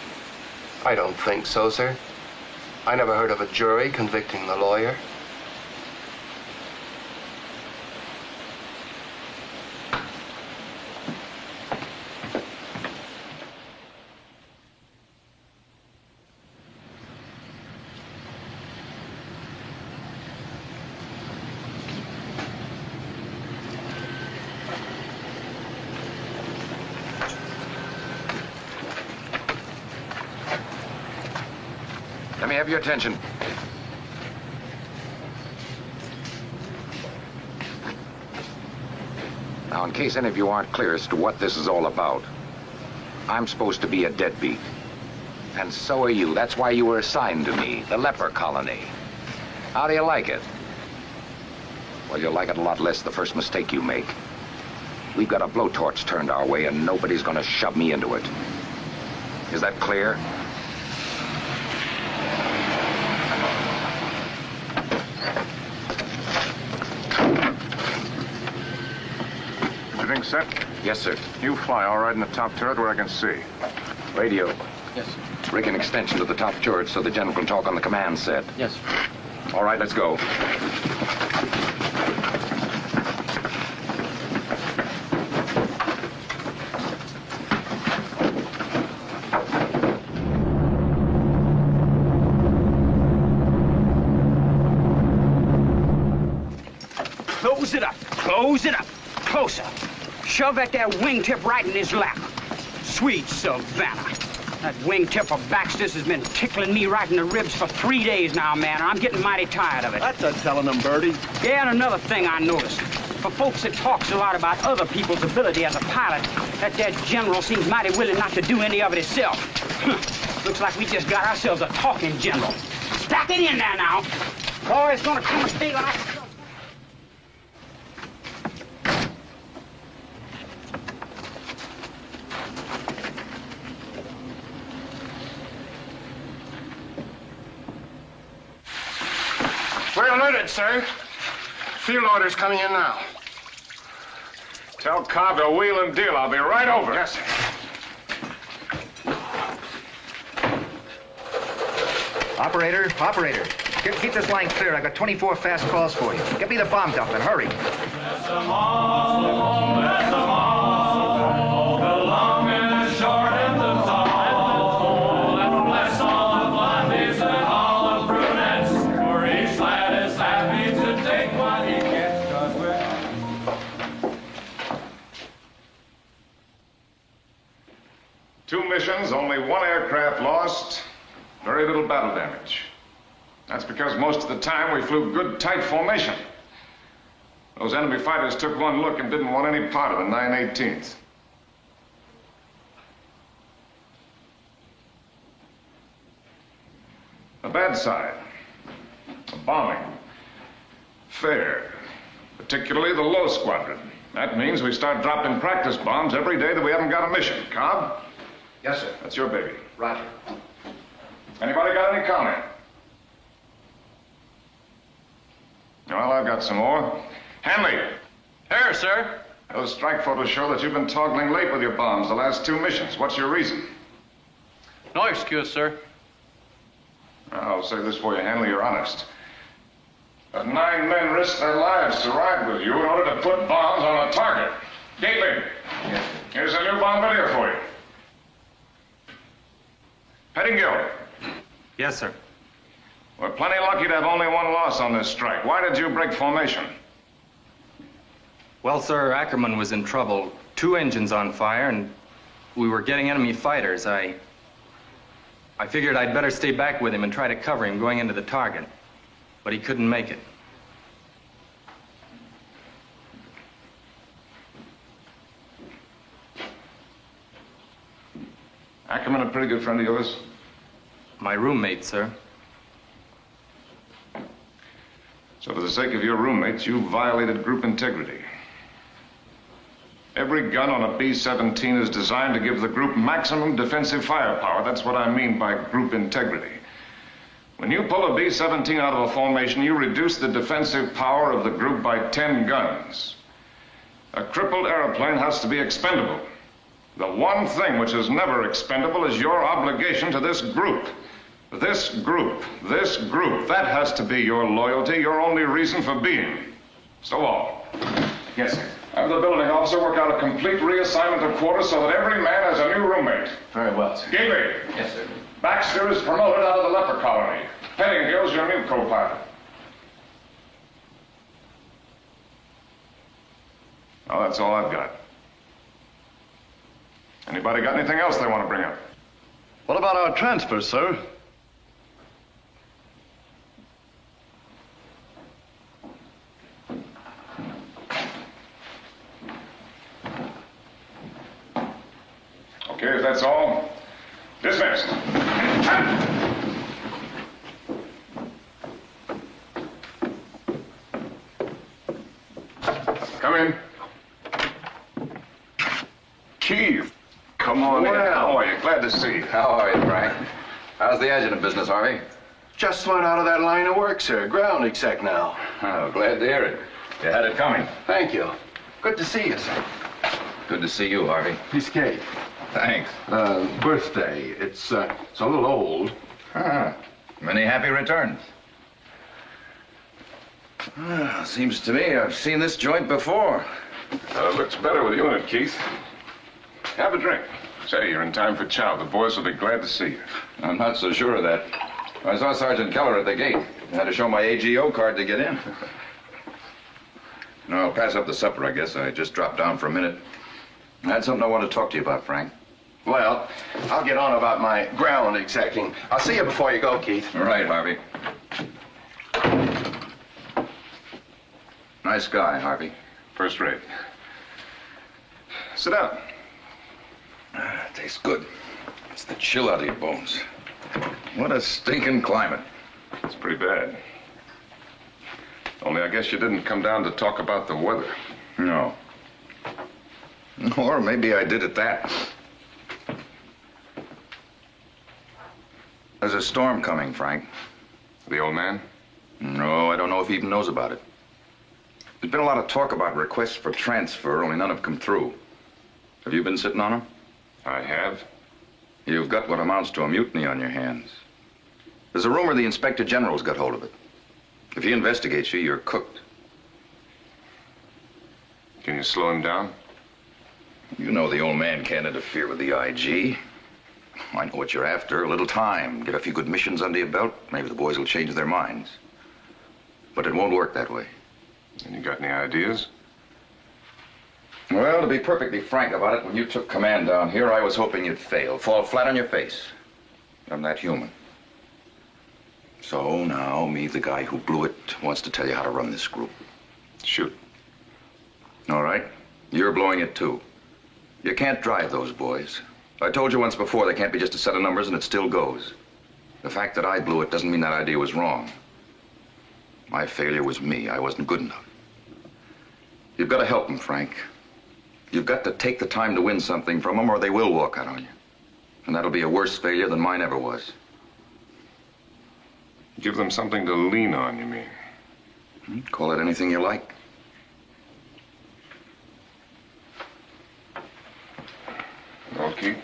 I don't think so, sir. I never heard of a jury convicting the lawyer. Let me have your attention. Now, in case any of you aren't clear as to what this is all about, I'm supposed to be a deadbeat. And so are you. That's why you were assigned to me, the leper colony. How do you like it? Well, you'll like it a lot less the first mistake you make. We've got a blowtorch turned our way, and nobody's gonna shove me into it. Is that clear? Everything set? Yes, sir. You fly all right in the top turret where I can see. Radio. Yes, sir. Rig an extension to the top turret so the general can talk on the command set. Yes, sir. All right, let's go. Close it up. Close it up. Closer. Shove that there wingtip right in his lap. Sweet Savannah. That wingtip of Baxter's has been tickling me right in the ribs for 3 days now, man. I'm getting mighty tired of it. That's a telling them, Birdie. Yeah, and another thing I noticed. For folks that talks a lot about other people's ability as a pilot, that there general seems mighty willing not to do any of it himself. Looks like we just got ourselves a talking general. Stack it in there now. Boy, it's gonna come a day like... We're alerted, sir. Field orders coming in now. Tell Cobb to wheel and deal. I'll be right over. Yes, sir. Operator, keep this line clear. I got 24 fast calls for you. Get me the bomb dump and hurry. Two missions, only one aircraft lost, very little battle damage. That's because most of the time we flew good, tight formation. Those enemy fighters took one look and didn't want any part of the 9/18th. The bad side, the bombing. Fair, particularly the low squadron. That means we start dropping practice bombs every day that we haven't got a mission. Cobb? Yes, sir. That's your baby. Roger. Anybody got any comment? Well, I've got some more. Hanley. Here, sir. Those strike photos show that you've been toggling late with your bombs the last two missions. What's your reason? No excuse, sir. I'll say this for you, Hanley, you're honest. But 9 men risked their lives to ride with you in order to put bombs on a target. Gately, here's a new bombardier for you. Pettingill. Yes, sir. We're plenty lucky to have only one loss on this strike. Why did you break formation? Well, sir, Ackerman was in trouble. 2 engines on fire, and we were getting enemy fighters. I figured I'd better stay back with him and try to cover him going into the target. But he couldn't make it. Ackerman a pretty good friend of yours? My roommate, sir. So for the sake of your roommates, you violated group integrity. Every gun on a B-17 is designed to give the group maximum defensive firepower. That's what I mean by group integrity. When you pull a B-17 out of a formation, you reduce the defensive power of the group by 10 guns. A crippled airplane has to be expendable. The one thing which is never expendable is your obligation to this group. This group. That has to be your loyalty, your only reason for being. So all. Yes, sir. Have the building officer work out a complete reassignment of quarters so that every man has a new roommate. Very well, sir. Gately. Yes, sir. Baxter is promoted out of the leper colony. Pettingill's your new co-pilot. Well, that's all I've got. Anybody got anything else they want to bring up? What about our transfer, sir? Okay, if that's all, dismissed. Come in. Keith. Come on in. Well. How are you? Glad to see you. How are you, Frank? How's the adjutant business, Harvey? Just went out of that line of work, sir. Ground exec now. Oh, glad to hear it. You had it coming. Thank you. Good to see you, sir. Good to see you, Harvey. Piece of cake. Thanks. Birthday. It's a little old. Many happy returns. Seems to me I've seen this joint before. Looks better with you in it, Keith. Have a drink. Say, you're in time for chow. The boys will be glad to see you. I'm not so sure of that. I saw Sergeant Keller at the gate. I had to show my AGO card to get in. No, I'll pass up the supper, I guess. I just dropped down for a minute. I had something I want to talk to you about, Frank. Well, I'll get on about my ground execing. I'll see you before you go, Keith. All right, Harvey. Nice guy, Harvey. First rate. Sit down. Tastes good. It's the chill out of your bones. What a stinking climate. It's pretty bad. Only I guess you didn't come down to talk about the weather. No. Or maybe I did at that. There's a storm coming, Frank. The old man? No, I don't know if he even knows about it. There's been a lot of talk about requests for transfer, only none have come through. Have you been sitting on them? I have. You've got what amounts to a mutiny on your hands. There's a rumor the Inspector General's got hold of it. If he investigates you, you're cooked. Can you slow him down? You know the old man can't interfere with the IG. I know what you're after. A little time. Get a few good missions under your belt. Maybe the boys will change their minds. But it won't work that way. And you got any ideas? Well, to be perfectly frank about it, when you took command down here, I was hoping you'd fail. Fall flat on your face. I'm that human. So now, me, the guy who blew it, wants to tell you how to run this group. Shoot. All right. You're blowing it, too. You can't drive those boys. I told you once before, they can't be just a set of numbers, and it still goes. The fact that I blew it doesn't mean that idea was wrong. My failure was me. I wasn't good enough. You've got to help them, Frank. You've got to take the time to win something from them, or they will walk out on you. And that'll be a worse failure than mine ever was. Give them something to lean on, you mean? Call it anything you like. Okay.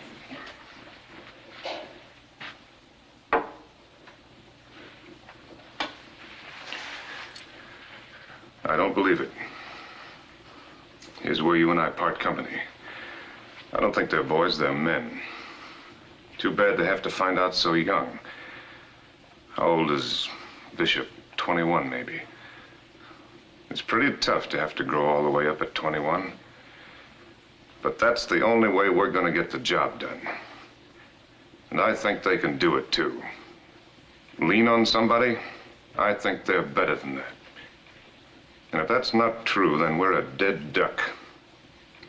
I don't believe it. Here's where you and I part company. I don't think they're boys, they're men. Too bad they have to find out so young. How old is Bishop? 21, maybe. It's pretty tough to have to grow all the way up at 21. But that's the only way we're going to get the job done. And I think they can do it, too. Lean on somebody? I think they're better than that. And if that's not true, then we're a dead duck.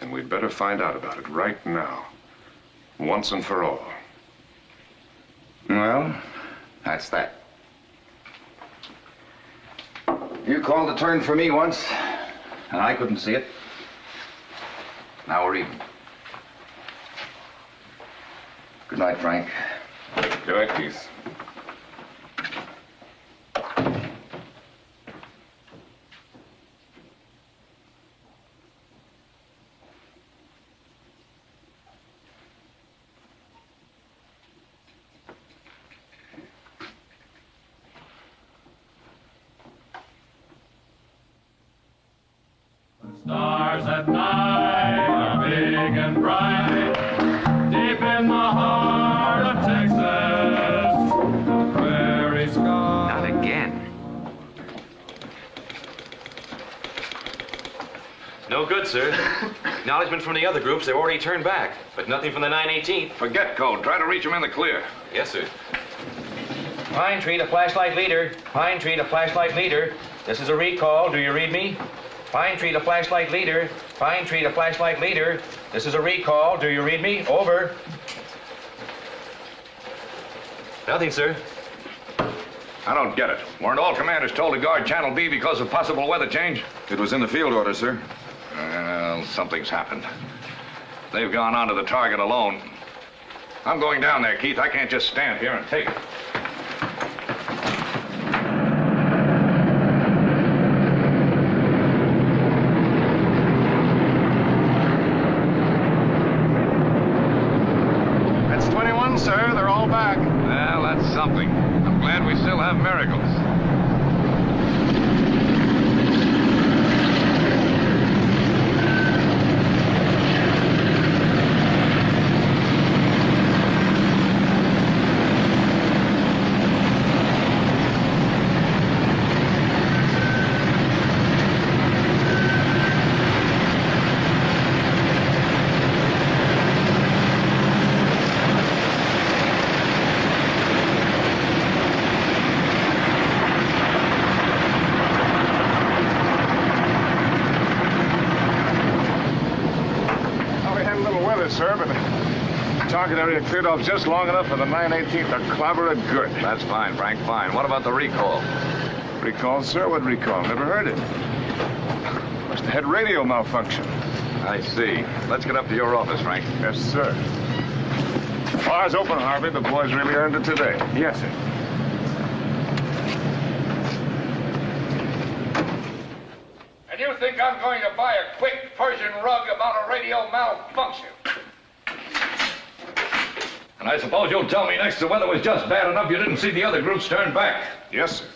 And we'd better find out about it right now. Once and for all. Well, that's that. You called a turn for me once, and I couldn't see it. Now we're even. Good night, Frank. Good night, Keith. Stars at night are big and bright, deep in the heart of Texas, the prairie sky. Not again. No good, sir. Acknowledgement from the other groups, they've already turned back, but nothing from the 918th. Forget code. Try to reach him in the clear. Yes, sir. Pine Tree to flashlight leader. Pine Tree to flashlight leader. This is a recall. Do you read me? Pine Tree to flashlight leader. Pine Tree to flashlight leader. This is a recall. Do you read me? Over. Nothing, sir. I don't get it. Weren't all commanders told to guard Channel B because of possible weather change? It was in the field order, sir. Well, something's happened. They've gone onto the target alone. I'm going down there, Keith. I can't just stand here and take it. That's 21, sir. They're all back. Well, that's something. I'm glad we still have miracles. Sir, but the target area cleared off just long enough for the 918th to clobber it good. That's fine, Frank, fine. What about the recall? Recall, sir? What recall? Never heard it. Must have had radio malfunction. I see. Let's get up to your office, Frank. Yes, sir. Bar's open, Harvey. The boys really earned it today. Yes, sir. And you think I'm going to buy a quick Persian rug about a radio malfunction? And I suppose you'll tell me next the weather was just bad enough you didn't see the other groups turn back. Yes, sir.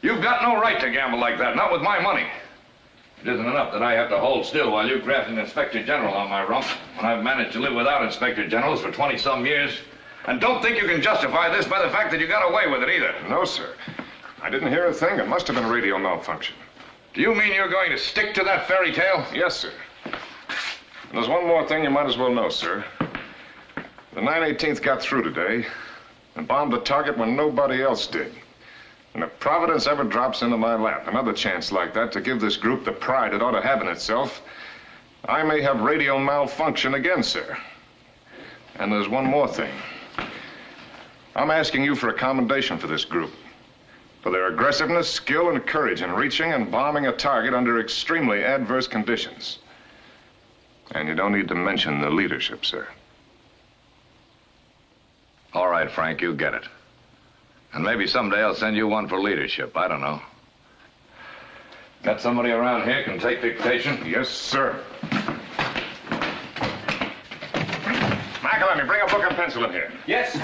You've got no right to gamble like that, not with my money. It isn't enough that I have to hold still while you graft an inspector general on my rump when I've managed to live without inspector generals for 20-some years. And don't think you can justify this by the fact that you got away with it either. No, sir. I didn't hear a thing. It must have been a radio malfunction. Do you mean you're going to stick to that fairy tale? Yes, sir. And there's one more thing you might as well know, sir. The 918th got through today and bombed the target when nobody else did. And if Providence ever drops into my lap another chance like that to give this group the pride it ought to have in itself, I may have radio malfunction again, sir. And there's one more thing. I'm asking you for a commendation for this group, for their aggressiveness, skill, and courage in reaching and bombing a target under extremely adverse conditions. And you don't need to mention the leadership, sir. All right, Frank, you get it. And maybe someday I'll send you one for leadership. I don't know. Got somebody around here can take dictation? Yes, sir. McElhenney, bring a book and pencil in here. Yes.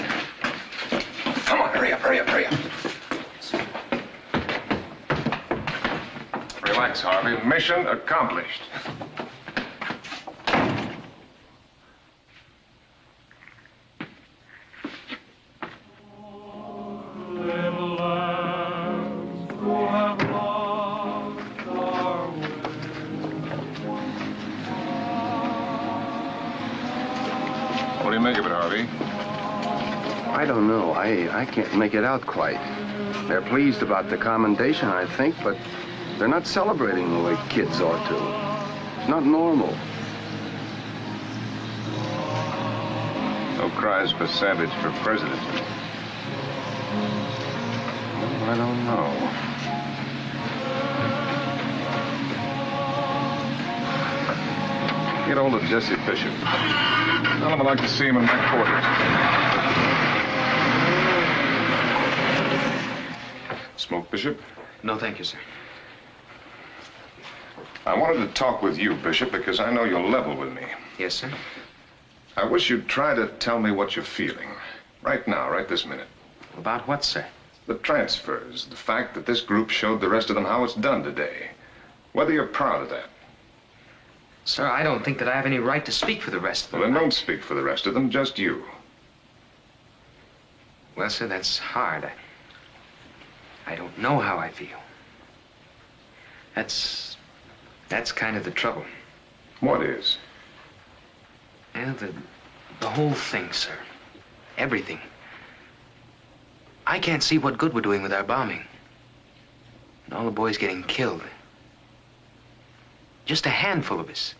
Come on, hurry up, hurry up, hurry up. Relax, Harvey. Mission accomplished. What do you make of it, Harvey? I don't know. I can't make it out quite. They're pleased about the commendation, I think, but they're not celebrating the way kids ought to. It's not normal. No cries for Savage for president. I don't know. Get hold of Jesse Bishop. Tell him I'd like to see him in my quarters. Smoke, Bishop? No, thank you, sir. I wanted to talk with you, Bishop, because I know you're level with me. Yes, sir. I wish you'd try to tell me what you're feeling. Right now, right this minute. About what, sir? The transfers. The fact that this group showed the rest of them how it's done today. Whether you're proud of that. Sir, I don't think that I have any right to speak for the rest of them. Well, then don't speak for the rest of them, just you. Well, sir, that's hard. I don't know how I feel. That's kind of the trouble. What is? Well, the whole thing, sir. Everything. I can't see what good we're doing with our bombing. And all the boys getting killed. Just a handful of us.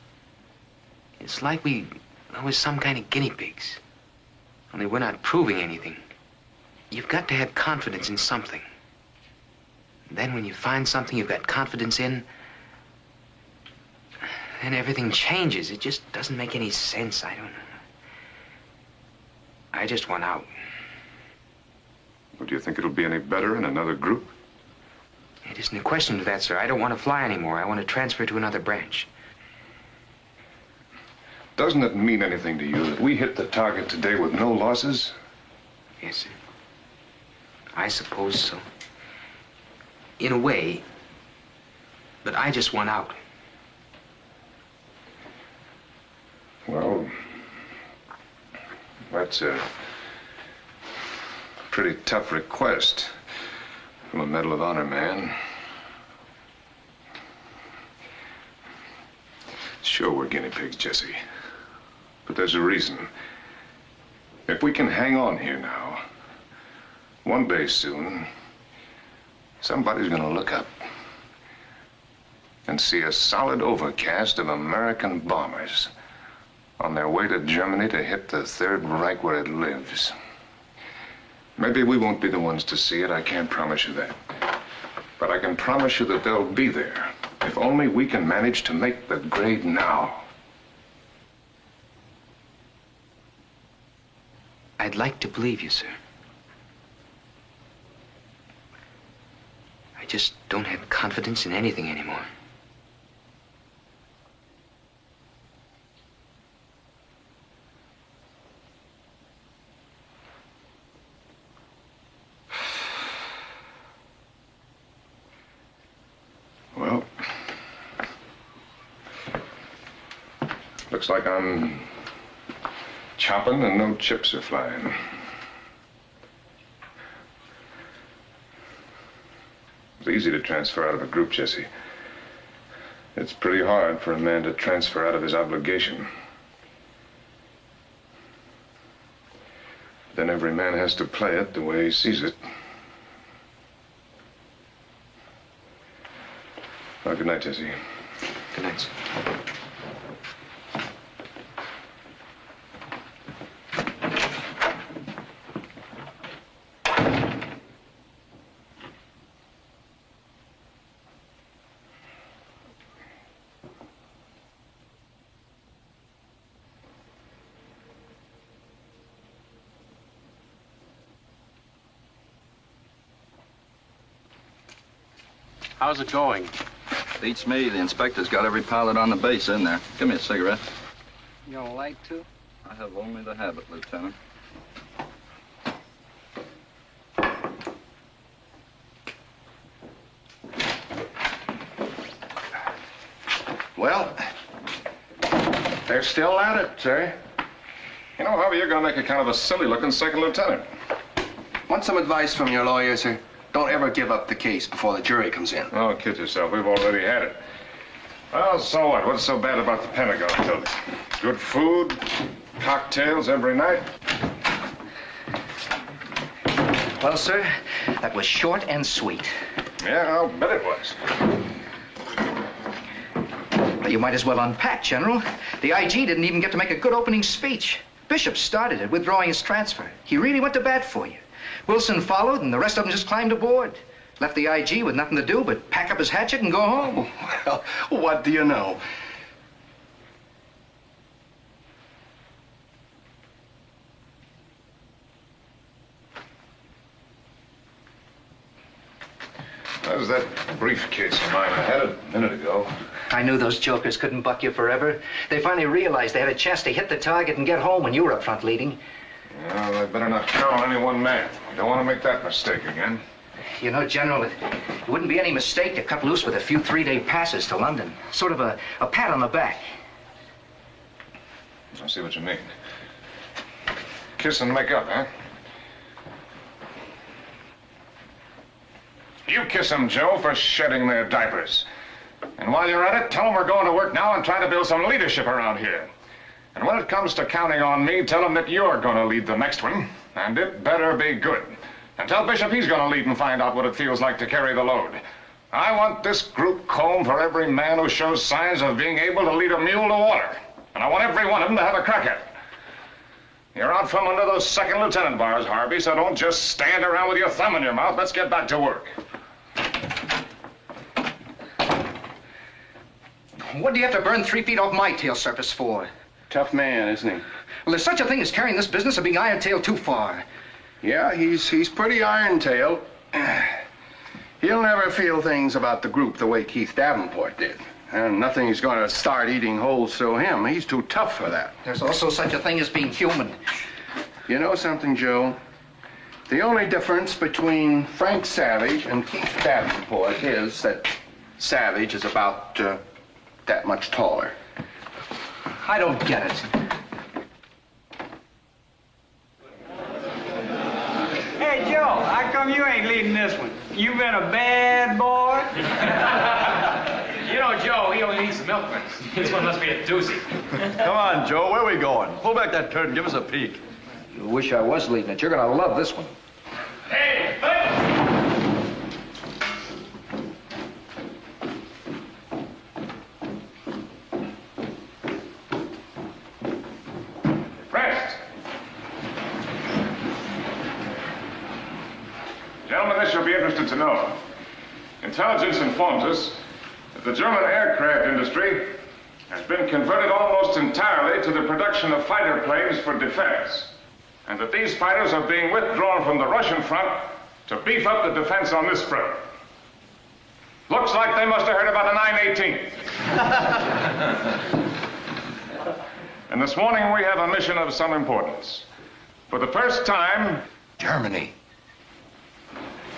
It's like we was some kind of guinea pigs. Only we're not proving anything. You've got to have confidence in something. And then when you find something you've got confidence in, then everything changes. It just doesn't make any sense. I just want out. Well, do you think it'll be any better in another group? It isn't a question of that, sir. I don't want to fly anymore. I want to transfer to another branch. Doesn't it mean anything to you that we hit the target today with no losses? Yes, sir. I suppose so. In a way. But I just want out. Well, that's a pretty tough request from a Medal of Honor man. Sure, we're guinea pigs, Jesse. But there's a reason. If we can hang on here now, one day soon, somebody's gonna look up and see a solid overcast of American bombers on their way to Germany to hit the Third Reich where it lives. Maybe we won't be the ones to see it, I can't promise you that. But I can promise you that they'll be there, if only we can manage to make the grade now. I'd like to believe you, sir. I just don't have confidence in anything anymore. Looks like I'm chopping and no chips are flying. It's easy to transfer out of a group, Jesse. It's pretty hard for a man to transfer out of his obligation. Then every man has to play it the way he sees it. Well, good night, Jesse. Good night, sir. How's it going? Beats me. The inspector's got every pilot on the base in there. Give me a cigarette. You don't like to? I have only the habit, Lieutenant. Well, they're still at it, sir. You know, Harvey, you're gonna make a kind of a silly-looking second lieutenant. Want some advice from your lawyer, sir? Don't ever give up the case before the jury comes in. Oh, kid yourself. We've already had it. Well, so what? What's so bad about the Pentagon building? Good food, cocktails every night. Well, sir, that was short and sweet. Yeah, I'll bet it was. Well, you might as well unpack, General. The IG didn't even get to make a good opening speech. Bishop started it, withdrawing his transfer. He really went to bat for you. Wilson followed, and the rest of them just climbed aboard. Left the IG with nothing to do but pack up his hatchet and go home. Well, what do you know? How's that briefcase of mine? I had it a minute ago. I knew those jokers couldn't buck you forever. They finally realized they had a chance to hit the target and get home when you were up front leading. Well, I better not count on any one man. You don't want to make that mistake again. You know, General, it wouldn't be any mistake to cut loose with a few three-day passes to London. Sort of a pat on the back. I see what you mean. Kiss and make up, huh? You kiss them, Joe, for shedding their diapers. And while you're at it, tell them we're going to work now and try to build some leadership around here. And when it comes to counting on me, tell them that you're going to lead the next one, and it better be good. And tell Bishop he's going to lead and find out what it feels like to carry the load. I want this group comb for every man who shows signs of being able to lead a mule to water. And I want every one of them to have a crack at it. You're out from under those second lieutenant bars, Harvey, so don't just stand around with your thumb in your mouth. Let's get back to work. What do you have to burn 3 feet off my tail surface for? Tough man, isn't he? Well, there's such a thing as carrying this business of being iron-tailed too far. Yeah, he's pretty iron-tailed. He'll never feel things about the group the way Keith Davenport did. And nothing's going to start eating holes through him. He's too tough for that. There's also such a thing as being human. You know something, Joe? The only difference between Frank Savage and Keith Davenport is that Savage is about that much taller. I don't get it. Hey, Joe, how come you ain't leading this one? You been a bad boy? You know, Joe, he only needs some milk. This one must be a doozy. Come on, Joe, where are we going? Pull back that curtain, give us a peek. You wish I was leading it. You're gonna love this one. Hey, Rest. Gentlemen, this you'll be interested to know. Intelligence informs us that the German aircraft industry has been converted almost entirely to the production of fighter planes for defense, and that these fighters are being withdrawn from the Russian front to beef up the defense on this front. Looks like they must have heard about the 918. And this morning we have a mission of some importance. For the first time, Germany.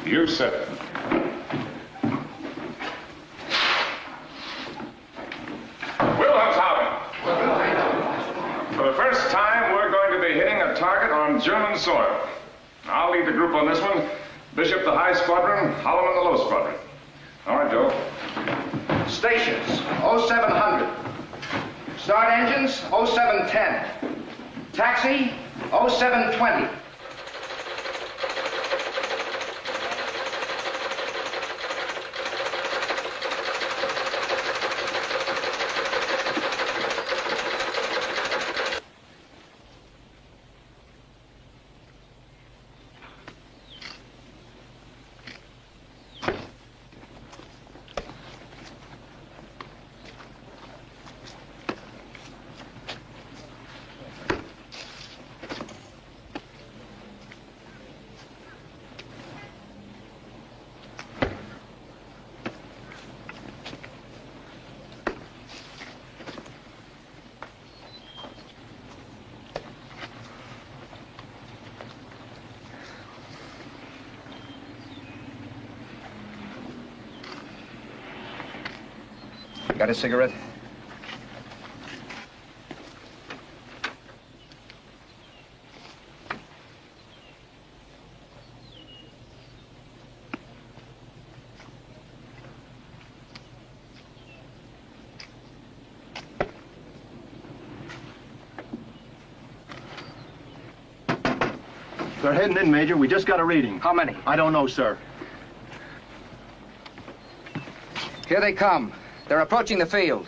You said it. Wilhelmshaven. German soil. I'll lead the group on this one. Bishop the high squadron, Holloman the low squadron. All right, Joe. Stations, 0700. Start engines, 0710. Taxi, 0720. Got a cigarette? They're heading in, Major. We just got a reading. How many? I don't know, sir. Here they come. They're approaching the field.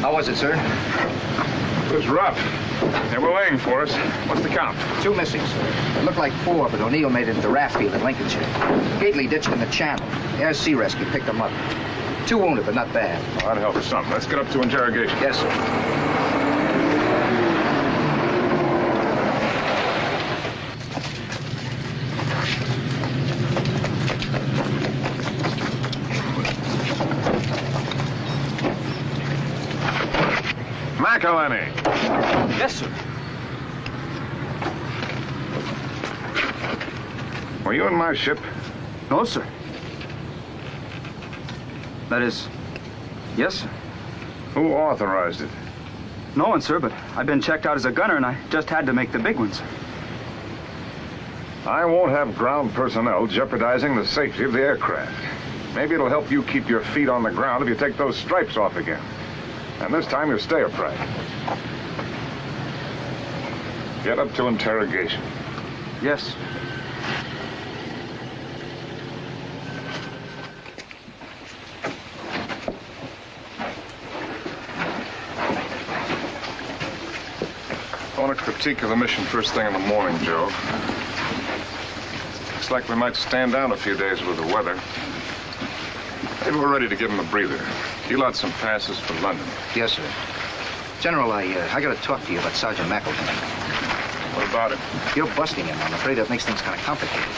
How was it, sir? It was rough. They were laying for us. What's the count? 2 missing, sir. It looked like 4, but O'Neill made it into Rathfield in Lincolnshire. Gately ditched in the channel. Air Sea Rescue picked them up. 2 wounded, but not bad. Well, that'll help us some. Let's get up to interrogation. Yes, sir. McElhenney. Yes, sir. Were you in my ship? No, sir. That is, yes, sir. Who authorized it? No one, sir, but I've been checked out as a gunner, and I just had to make the big ones. I won't have ground personnel jeopardizing the safety of the aircraft. Maybe it'll help you keep your feet on the ground if you take those stripes off again. And this time you'll stay upright. Get up to interrogation. Yes. I want a critique of the mission first thing in the morning, Joe. Looks like we might stand down a few days with the weather. Maybe we're ready to give him a breather. Deal out some passes for London. Yes, sir. General, I got to talk to you about Sergeant McElhenney. What about it? You're busting him. I'm afraid that makes things kind of complicated.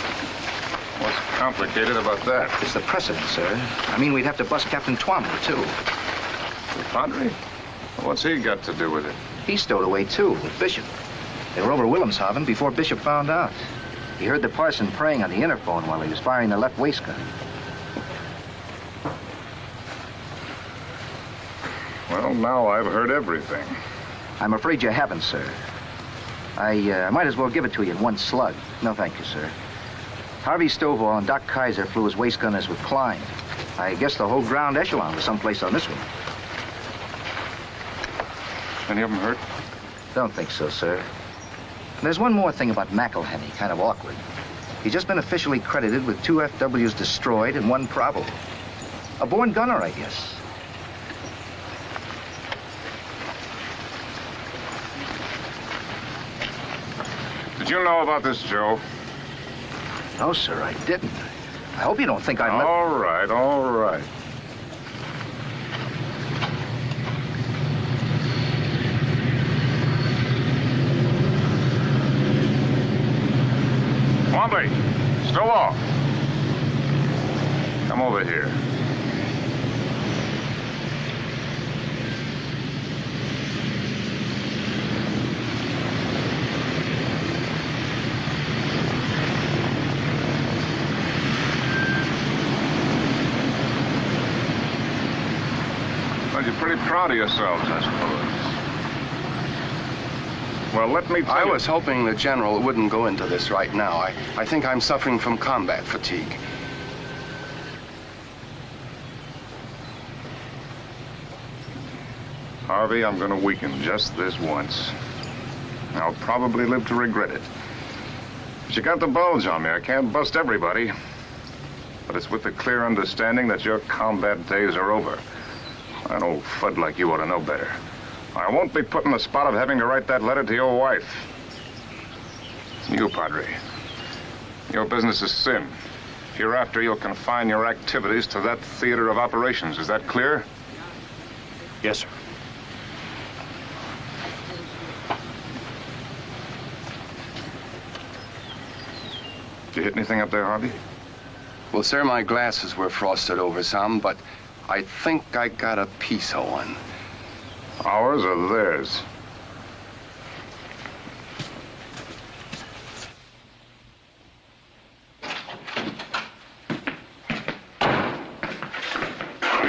What's complicated about that? It's the precedent, sir. I mean, we'd have to bust Captain Twombly, too. The Padre? What's he got to do with it? He stowed away, too, with Bishop. They were over Wilhelmshaven before Bishop found out. He heard the parson praying on the interphone while he was firing the left waistgun. Well, now I've heard everything. I'm afraid you haven't, sir. I might as well give it to you in one slug. No, thank you, sir. Harvey Stovall and Doc Kaiser flew as waist gunners with Klein. I guess the whole ground echelon was someplace on this one. Any of them hurt? Don't think so, sir. There's one more thing about McElhenney, kind of awkward. He's just been officially credited with 2 FWs destroyed and 1 Bravo. A born gunner, I guess. Did you know about this, Joe? No, sir, I didn't. I hope you don't think I'm... All right, all right. Twombly, Stovall. Come over here. Well, you're pretty proud of yourselves, I suppose. Well, let me tell I you... was hoping the General wouldn't go into this right now. I think I'm suffering from combat fatigue. Harvey, I'm going to weaken just this once. I'll probably live to regret it. But you got the bulge on me. I can't bust everybody. But it's with the clear understanding that your combat days are over. An old fud like you ought to know better. I won't be put in the spot of having to write that letter to your wife. You, Padre. Your business is sin. Hereafter, you'll confine your activities to that theater of operations. Is that clear? Yes, sir. Did you hit anything up there, Harvey? Well, sir, my glasses were frosted over some, but I think I got a piece of one. Ours or theirs?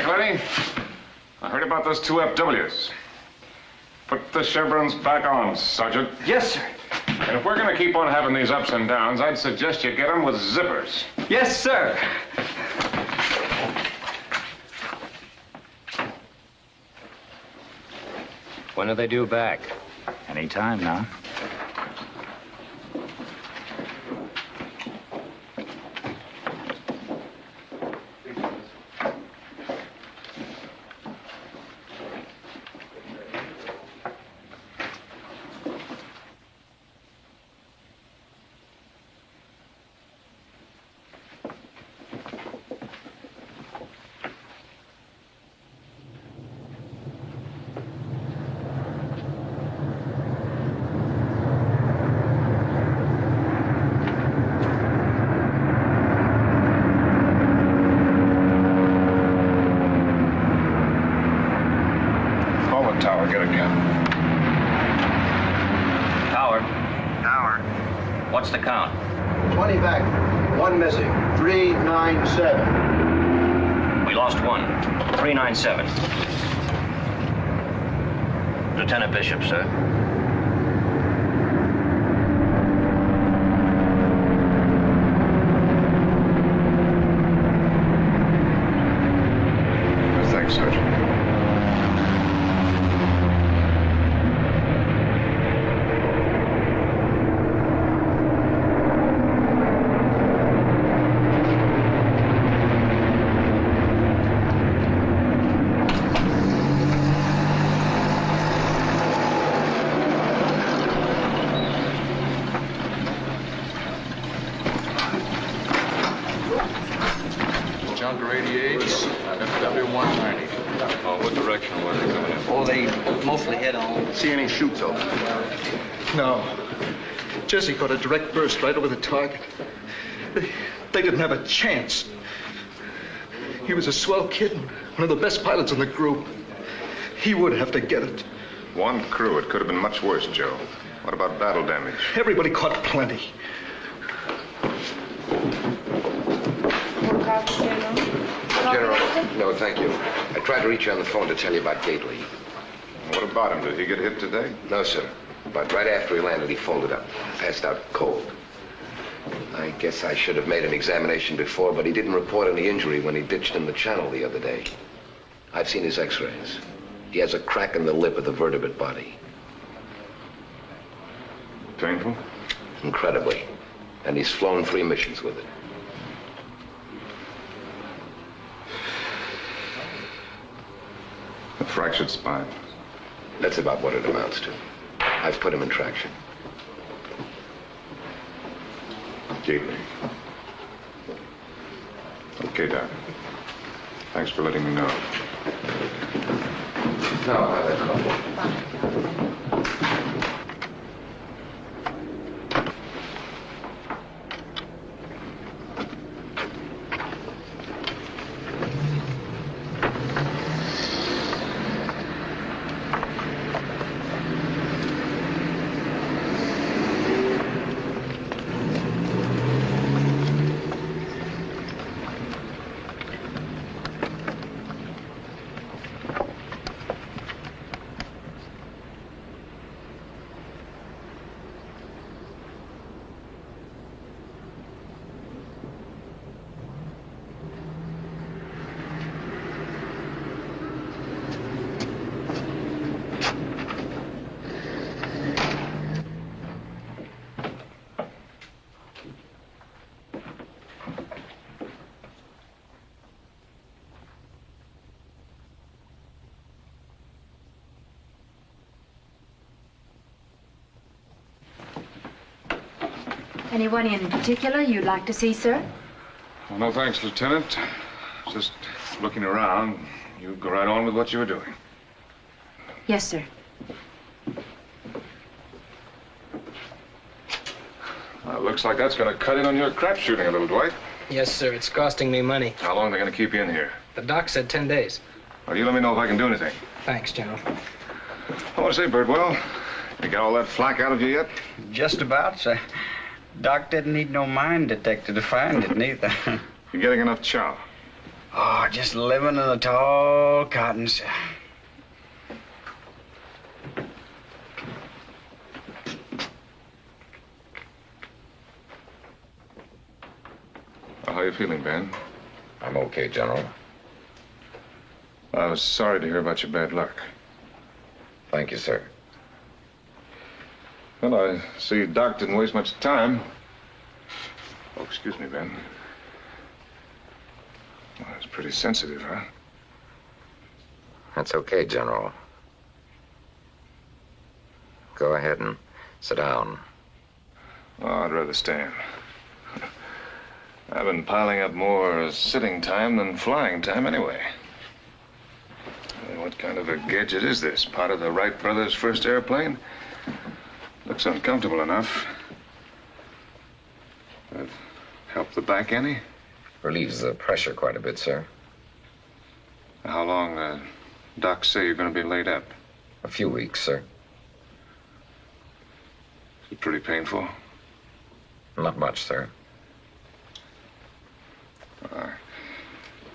Lenny, I heard about those 2 FWs. Put the chevrons back on, Sergeant. Yes, sir. And if we're going to keep on having these ups and downs, I'd suggest you get them with zippers. Yes, sir. When are they due back? Any time now. Tower, get a gun. Tower. Tower. What's the count? 20 back, 1 missing. 397. We lost 1. 397. Lieutenant Bishop, sir. Thanks, Sergeant. Junker 88s, FW 190. Oh, what direction were they coming in? Oh, they mostly head on. See any chutes open? No. Jesse got a direct burst right over the target. They didn't have a chance. He was a swell kid, one of the best pilots in the group. He would have to get it. One crew. It could have been much worse, Joe. What about battle damage? Everybody caught plenty. General, no, thank you. I tried to reach you on the phone to tell you about Gately. What about him? Did he get hit today? No, sir. But right after he landed, he folded up, passed out cold. I guess I should have made an examination before, but he didn't report any injury when he ditched in the channel the other day. I've seen his x-rays. He has a crack in the lip of the vertebrate body. Painful? Incredibly. And he's flown 3 missions with it. A fractured spine. That's about what it amounts to. I've put him in traction. Gately. Okay, Doc. Thanks for letting me know. No, I'll have that call. Anyone in particular you'd like to see, sir? Well, no thanks, Lieutenant. Just looking around. You go right on with what you were doing. Yes, sir. Well, looks like that's going to cut in on your crap shooting a little, Dwight. Yes, sir. It's costing me money. How long are they going to keep you in here? The doc said 10 days. Well, you let me know if I can do anything. Thanks, General. I want to say, Birdwell, you got all that flack out of you yet? Just about, sir. Doc didn't need no mine detector to find it, neither. You getting enough chow? Oh, just living in the tall cotton, sir. Well, how you feeling, Ben? I'm okay, General. I was sorry to hear about your bad luck. Thank you, sir. Well, I see Doc didn't waste much time. Oh, excuse me, Ben. Well, that's pretty sensitive, huh? That's okay, General. Go ahead and sit down. Oh, I'd rather stand. I've been piling up more sitting time than flying time anyway. What kind of a gadget is this? Part of the Wright brothers' first airplane? Looks uncomfortable enough. Help the back any? Relieves the pressure quite a bit, sir. How long, Doc say you're going to be laid up? A few weeks, sir. Is it pretty painful? Not much, sir.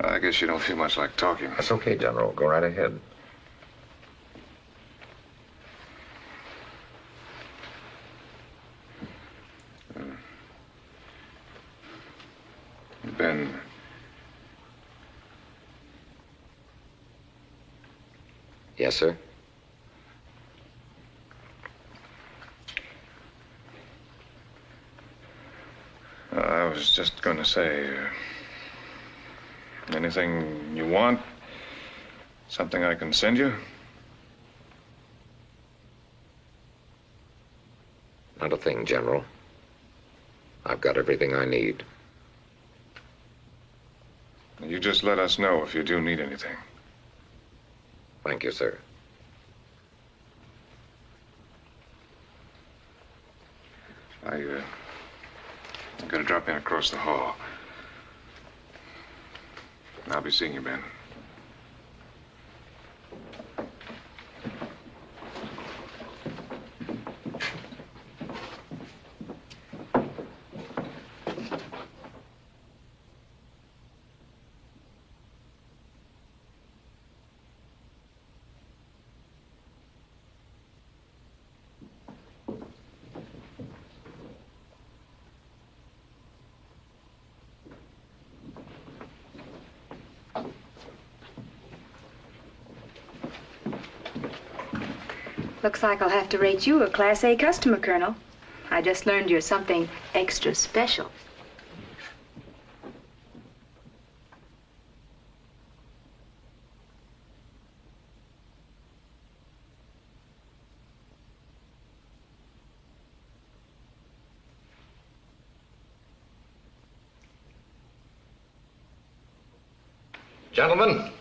I guess you don't feel much like talking. That's okay, General. Go right ahead. Ben. Yes, sir? I was just going to say, anything you want? Something I can send you? Not a thing, General. I've got everything I need. You just let us know if you do need anything. Thank you, sir. I drop in across the hall. I'll be seeing you, Ben. Looks like I'll have to rate you a Class A customer, Colonel. I just learned you're something extra special. Gentlemen,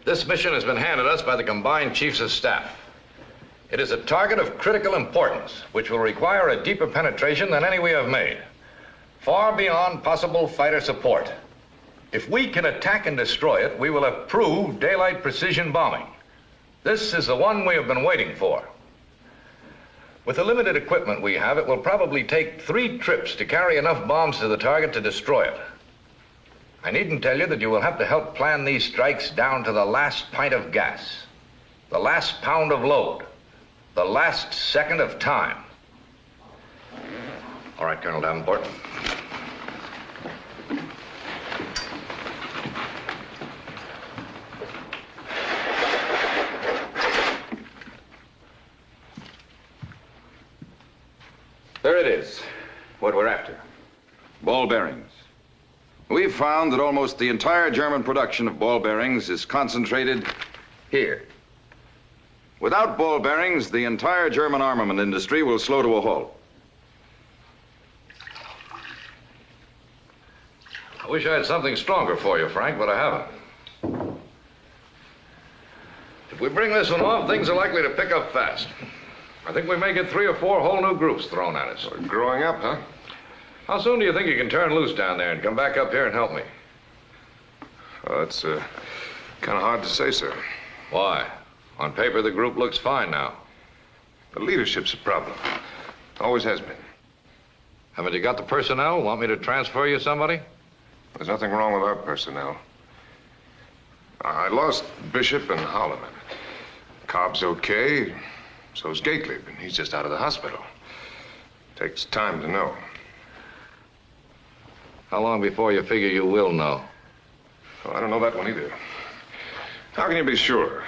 this mission has been handed us by the combined chiefs of staff. It is a target of critical importance, which will require a deeper penetration than any we have made, far beyond possible fighter support. If we can attack and destroy it, we will have proved daylight precision bombing. This is the one we have been waiting for. With the limited equipment we have, it will probably take 3 trips to carry enough bombs to the target to destroy it. I needn't tell you that you will have to help plan these strikes down to the last pint of gas, the last pound of load, the last second of time. All right, Colonel Davenport. There it is, what we're after. Ball bearings. We've found that almost the entire German production of ball bearings is concentrated here. Without ball bearings, the entire German armament industry will slow to a halt. I wish I had something stronger for you, Frank, but I haven't. If we bring this one off, things are likely to pick up fast. I think we may get 3 or 4 whole new groups thrown at us. We're growing up, huh? How soon do you think you can turn loose down there and come back up here and help me? Well, that's kind of hard to say, sir. Why? On paper, the group looks fine now. The leadership's a problem. Always has been. Haven't you got the personnel? Want me to transfer you somebody? There's nothing wrong with our personnel. I lost Bishop and Holloman. Cobb's okay. So's Gately, and he's just out of the hospital. Takes time to know. How long before you figure you will know? Well, I don't know that one either. How can you be sure?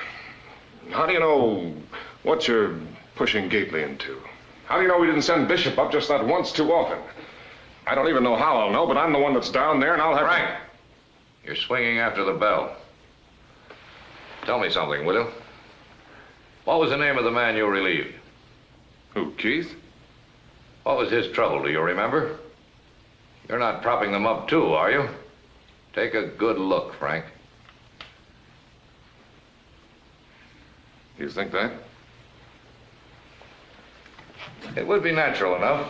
How do you know what you're pushing Gately into? How do you know we didn't send Bishop up just that once too often? I don't even know how I'll know, but I'm the one that's down there, and I'll have... Frank, you're swinging after the bell. Tell me something, will you? What was the name of the man you relieved? Who, Keith? What was his trouble, do you remember? You're not propping them up too, are you? Take a good look, Frank. You think that? It would be natural enough.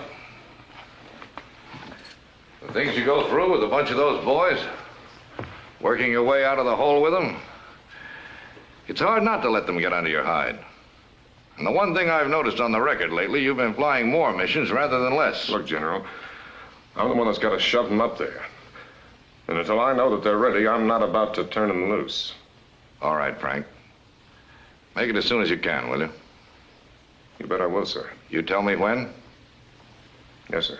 The things you go through with a bunch of those boys, working your way out of the hole with them, it's hard not to let them get under your hide. And the one thing I've noticed on the record lately, you've been flying more missions rather than less. Look, General, I'm the one that's got to shove them up there. And until I know that they're ready, I'm not about to turn them loose. All right, Frank. Make it as soon as you can, will you? You bet I will, sir. You tell me when? Yes, sir.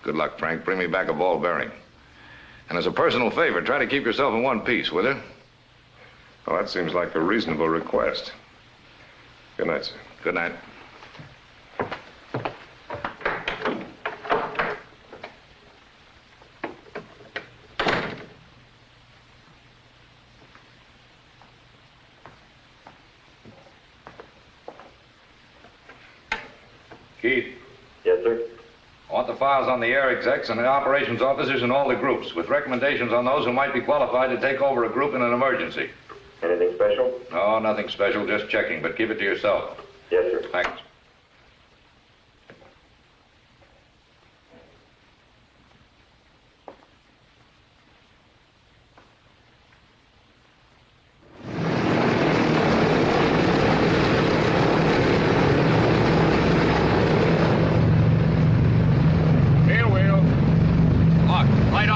Good luck, Frank. Bring me back a ball bearing. And as a personal favor, try to keep yourself in one piece, will you? Well, that seems like a reasonable request. Good night, sir. Good night. Keith. Yes, sir. I want the files on the air execs and the operations officers in all the groups, with recommendations on those who might be qualified to take over a group in an emergency. Anything special? No, nothing special, just checking, but keep it to yourself. Yes, sir. Thanks.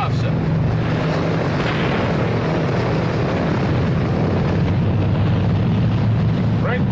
job, sir. Brakes.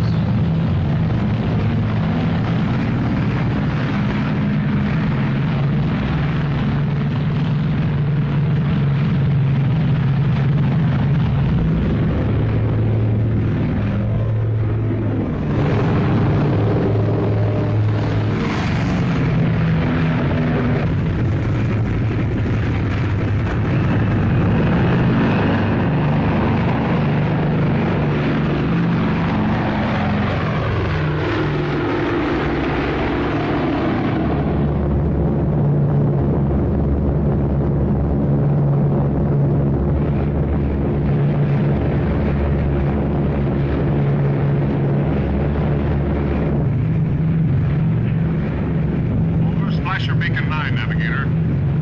Flasher Beacon 9, Navigator.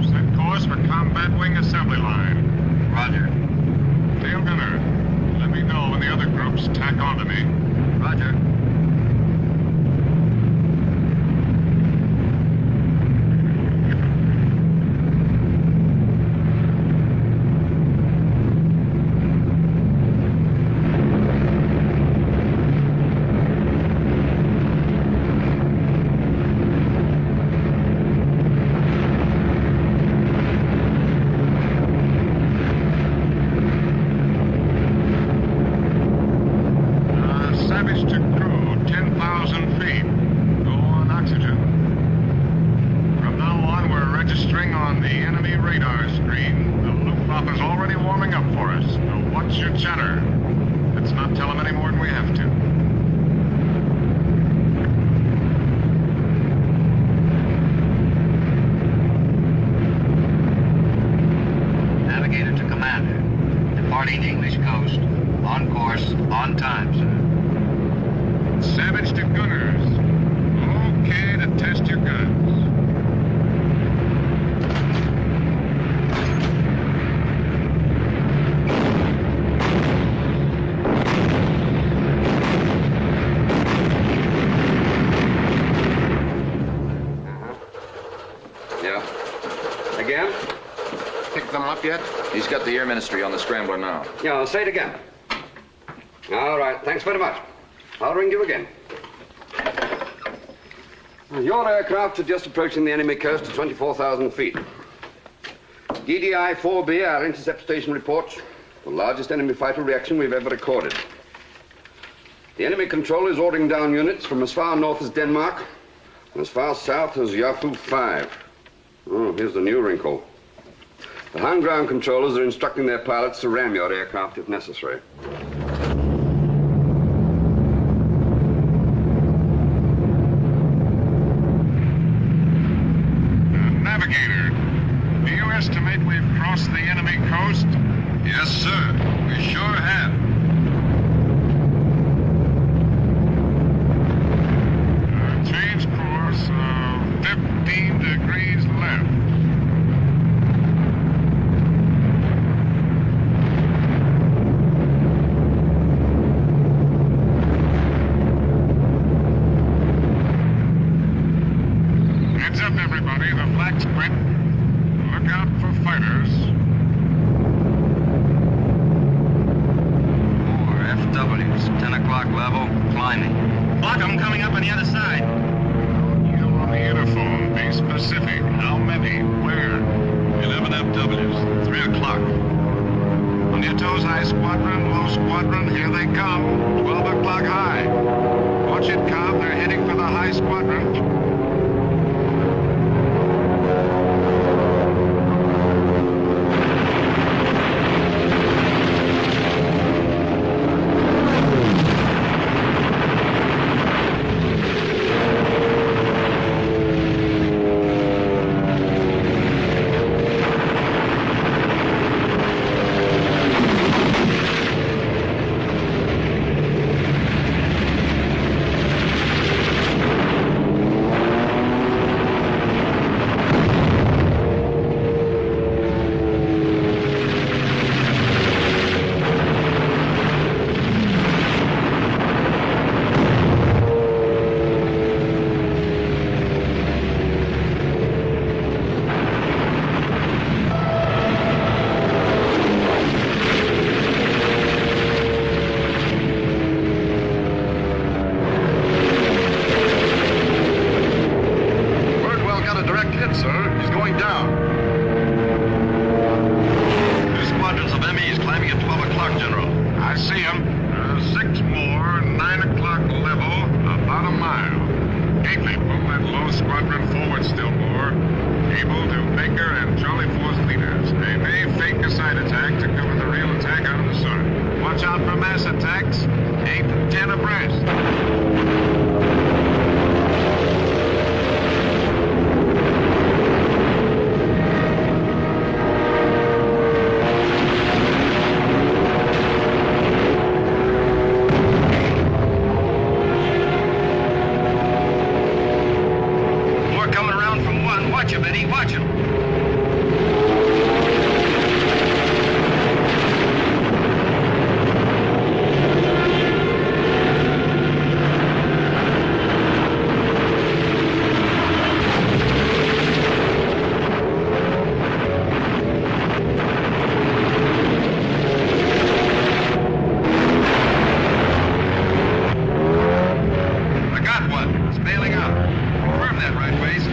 Set course for Combat Wing Assembly Line. Roger. Tail gunner, let me know when the other groups tack onto me. Roger. Savage to crew, 10,000 feet. Go on oxygen. From now on, we're registering on the enemy radar screen. The Luftwaffe's already warming up for us. Now, what's your chatter? Let's not tell them any more than we have to. Navigator to Commander. Departing English coast. On course, on time, sir. Savage to gunners. Okay to test your guns. Yeah. Again? Pick them up yet? He's got the Air Ministry on the scrambler now. Yeah, I'll say it again. All right, thanks very much. I'll ring you again. Your aircraft are just approaching the enemy coast at 24,000 feet. DDI-4B, our intercept station reports the largest enemy fighter reaction we've ever recorded. The enemy control is ordering down units from as far north as Denmark and as far south as Yafu 5. Oh, here's the new wrinkle. The high ground controllers are instructing their pilots to ram your aircraft if necessary. Navigator, do you estimate we've crossed the enemy coast? Yes, sir. We sure have. Change course, 15 degrees left. Heads up, everybody. The flag's quit. Look out for fighters. Four FWs, 10 o'clock level, climbing. Block them coming up on the other side. You on the interphone. Be specific. How many? Where? 11 FWs, 3 o'clock. On your toes, high squadron, low squadron. Here they come. 12 o'clock high. Watch it, Cobb. They're heading for the high squadron. 12 o'clock, General. I see him. 6 more, 9 o'clock level, about a mile. Gately pull that low squadron forward still more. Able to Baker and Charlie Force leaders. They may fake a side attack to cover the real attack out of the sun. Watch out for mass attacks. 8, 10 abreast. Watch him, Eddie, watch him. I got one. It's bailing out. Confirm that right ways.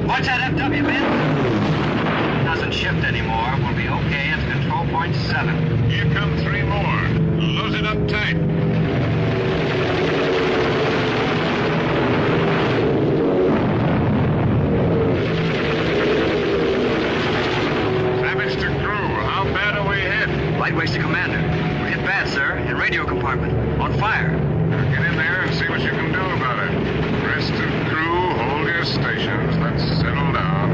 Watch that FW, Ben. Doesn't shift anymore. We'll be okay at control point 7. Here come 3 more. Close it up tight. Savage to crew. How bad are we hit? Lightweights to commander. We're hit bad, sir. In radio compartment. On fire. Now get in there and see what you can do about it. Rest of crew, hold your stations. Let's settle down.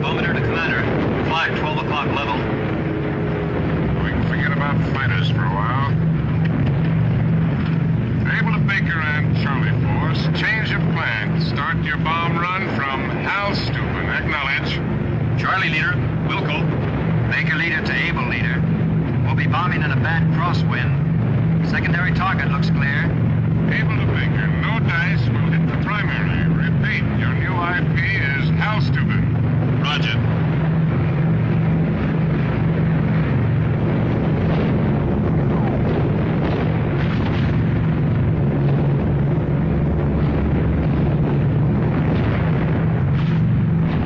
Bombardier to commander. Flight 12 o'clock level. We can forget about fighters for a while. Able to Baker and Charlie Force, change of plan. Start your bomb run from Hal Steuben. Acknowledge. Charlie leader, Wilco. Baker leader to Able leader. We'll be bombing in a bad crosswind. Secondary target looks clear. Able to Baker, no dice, we'll hit the primary. Repeat, your new IP is Hal Steuben. Roger.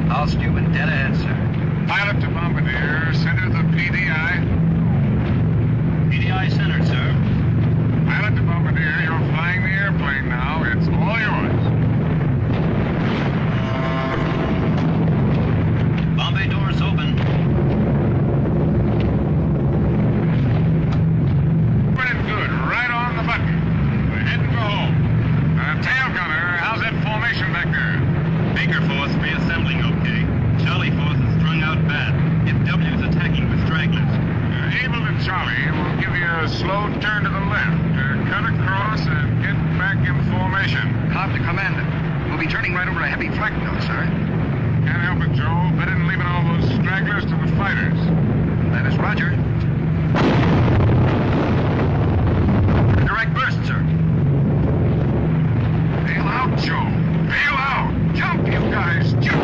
Hal Steuben, dead ahead, sir. Pilot to Bombardier, center the PDI. PDI centered, sir. Pilot to Bombardier, you're flying the airplane now. It's all yours. Bombay doors open. Pretty good, right on the button. We're heading for home. Tail gunner, how's that formation back there? Baker force reassembling okay. Charlie force is strung out bad. If W is attacking with stragglers. Able to Charlie will give you slow turn to the left. Cut across and get back in formation. Cobb to Commander. We'll be turning right over a heavy flak nose, sir. Can't help it, Joe. Better than leaving all those stragglers to the fighters. That is Roger. Direct burst, sir. Bail out, Joe. Bail out. Jump, you guys. Jump.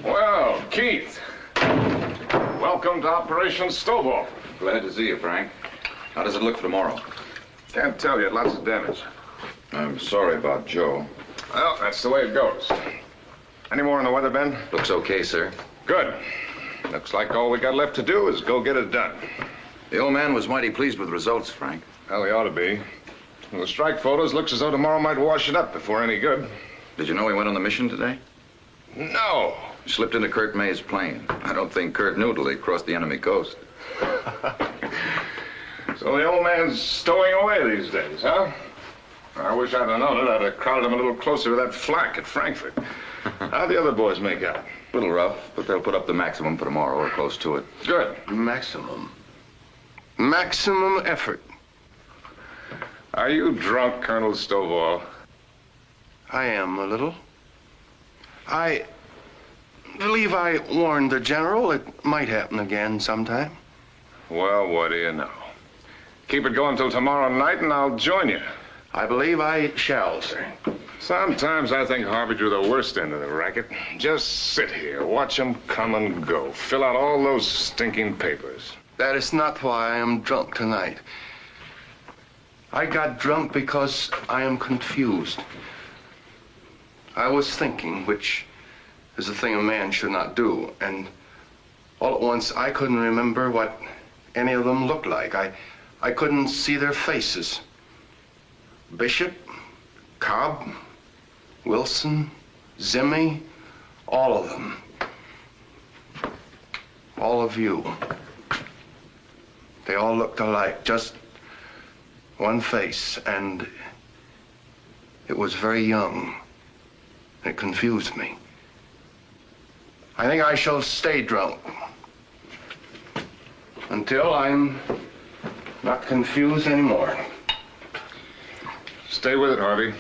Well, Keith. Welcome to Operation Stovall. Glad to see you, Frank. How does it look for tomorrow? Can't tell yet. Lots of damage. I'm sorry about Joe. Well, that's the way it goes. Any more on the weather, Ben? Looks okay, sir. Good. Looks like all we got left to do is go get it done. The old man was mighty pleased with the results, Frank. Well, he ought to be. Well, the strike photos looks as though tomorrow might wash it up before any good. Did you know he went on the mission today? No. He slipped into Kurt May's plane. I don't think Kurt knew till he crossed the enemy coast. So the old man's stowing away these days, huh? I wish I'd have known it. I'd have crowded him a little closer to that flak at Frankfurt. How'd the other boys make out? A little rough, but they'll put up the maximum for tomorrow or close to it. Good. Maximum. Maximum effort. Are you drunk, Colonel Stovall? I am a little. I believe I warned the general it might happen again sometime. Well, what do you know? Keep it going till tomorrow night and I'll join you. I believe I shall, sir. Sometimes I think Harvey drew the worst end of the racket. Just sit here, watch them come and go. Fill out all those stinking papers. That is not why I am drunk tonight. I got drunk because I am confused. I was thinking, which is a thing a man should not do, and all at once I couldn't remember what any of them looked like. I couldn't see their faces. Bishop, Cobb, Wilson, Zimmy, all of them. All of you. They all looked alike, just one face, and it was very young. It confused me. I think I shall stay drunk until I'm not confused anymore. Stay with it, Harvey.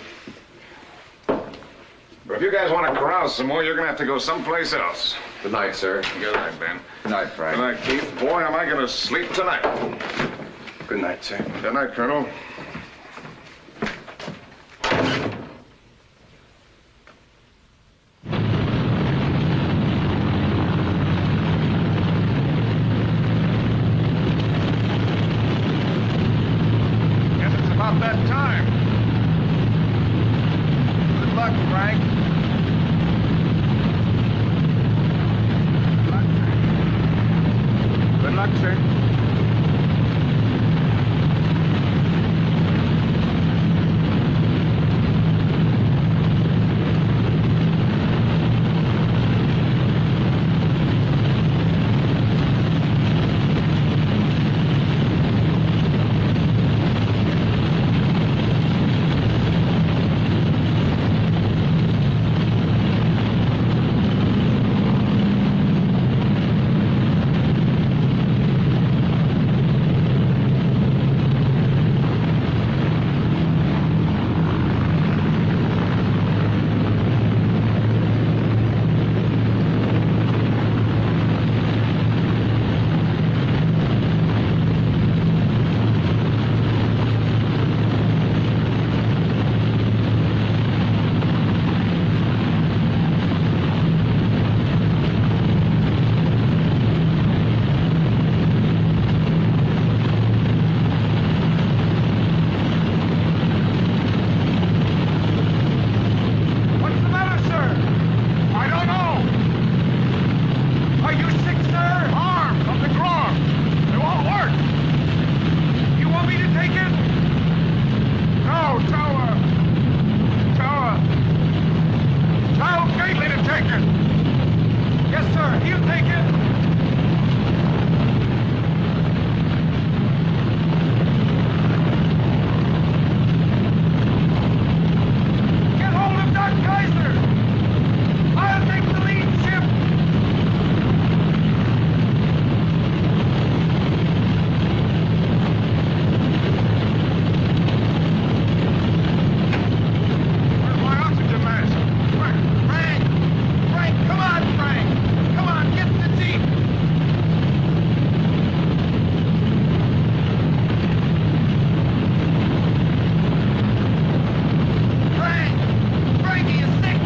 But if you guys want to carouse some more, you're going to have to go someplace else. Good night, sir. Good night, Ben. Good night, Frank. Good night, Keith. Boy, am I going to sleep tonight. Good night, sir. Good night, Colonel. Guess it's about that time. Good luck, Frank. Good luck, sir. Yes, sir. He'll take it. Get hold of Doc Kaiser. I'll take the lead ship. Where's my oxygen mask? Frank, come on, Frank. Come on, get in the jeep. Frankie is sick.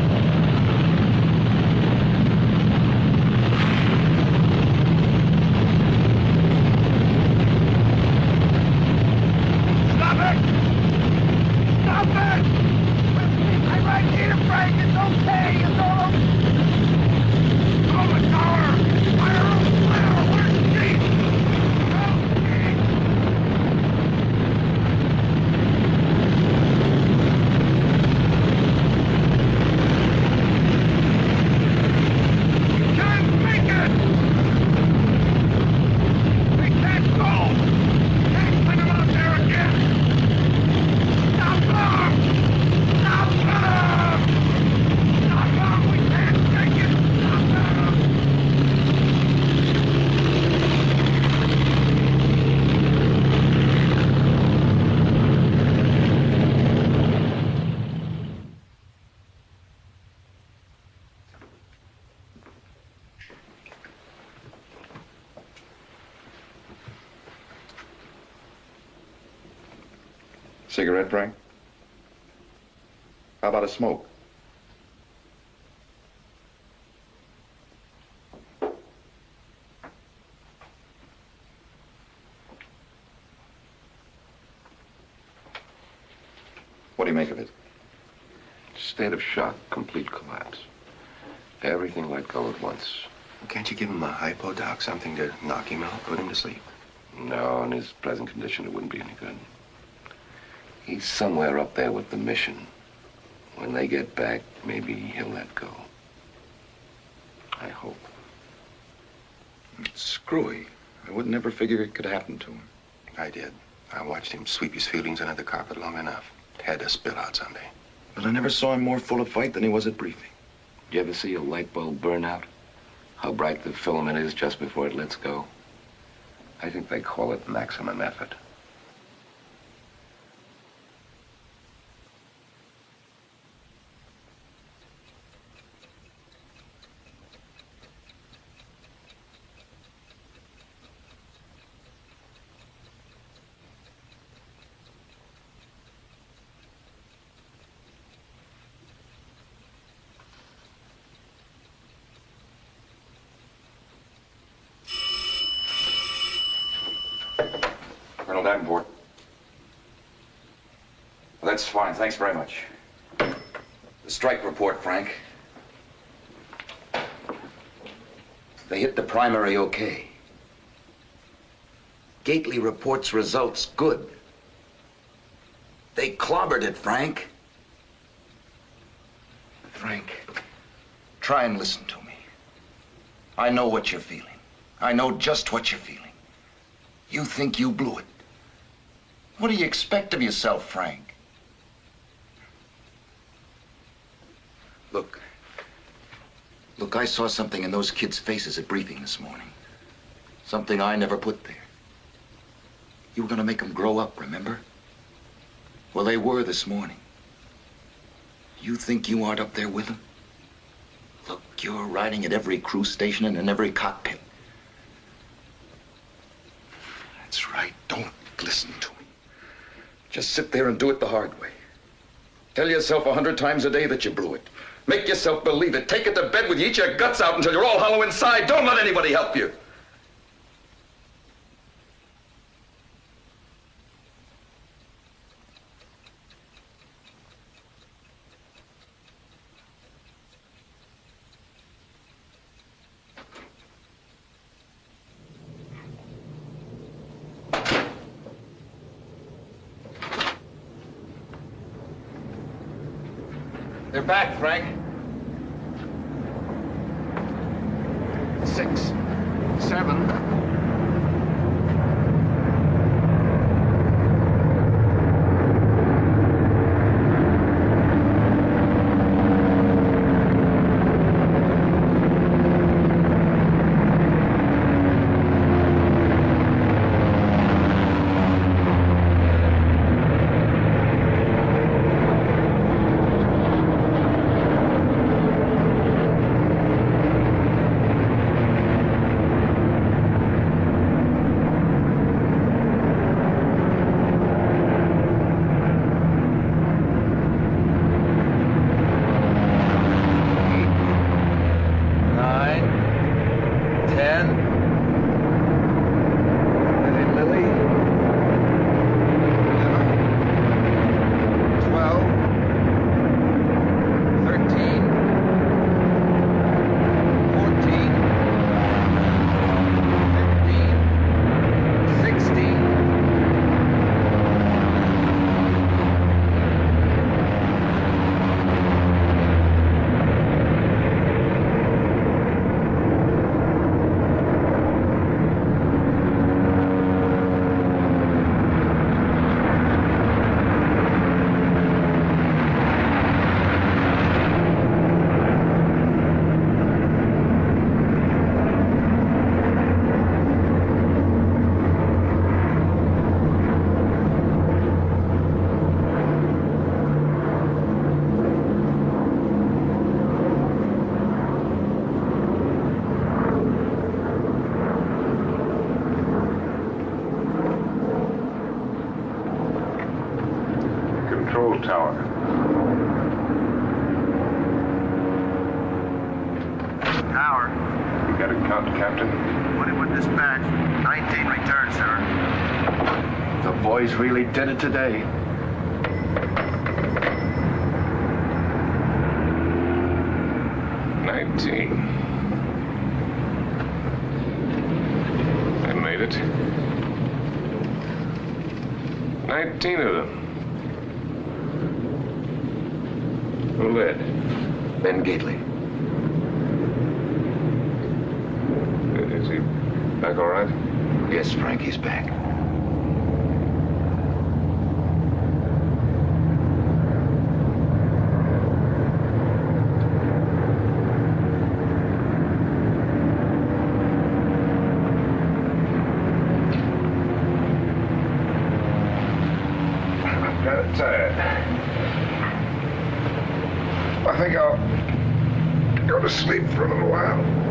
Stop it! Stop it! I'm right here, Frank. It's okay. It's all okay. Call the tower. Fire! Where's the jeep? We can't make it! We can't go! Can't put him out there again! Stop them! Stop them! Stop them! We can't take it! Stop them! Cigarette, Frank? How about a smoke? What do you make of it? State of shock, complete collapse. Everything let go at once. Can't you give him a hypo, Doc? Something to knock him out, put him to sleep? No, in his present condition, it wouldn't be any good. He's somewhere up there with the mission. When they get back, maybe he'll let go. I hope. It's screwy. I would never figure it could happen to him. I did. I watched him sweep his feelings under the carpet long enough. Had to spill out someday. But I never saw him more full of fight than he was at briefing. You ever see a light bulb burn out? How bright the filament is just before it lets go? I think they call it maximum effort. Colonel Davenport. Well, that's fine. Thanks very much. The strike report, Frank. They hit the primary okay. Gately reports results good. They clobbered it, Frank. Frank, try and listen to me. I know what you're feeling. I know just what you're feeling. You think you blew it. What do you expect of yourself, Frank? Look, I saw something in those kids' faces at briefing this morning. Something I never put there. You were gonna make them grow up, remember? Well, they were this morning. You think you aren't up there with them? Look, you're riding at every crew station and in every cockpit. That's right. Don't listen to me. Just sit there and do it the hard way. Tell yourself 100 times a day that you blew it. Make yourself believe it. Take it to bed with you. Eat your guts out until you're all hollow inside. Don't let anybody help you. They're back, Frank. 6, 7. Control tower. Tower. You got it count, Captain? 21 dispatch. 19 return, sir. The boys really did it today. I made it. 19 of them. Who led? Ben Gately. Is he back all right? Yes, Frank, he's back. I'm kind of tired. I think I'll go to sleep for a little while.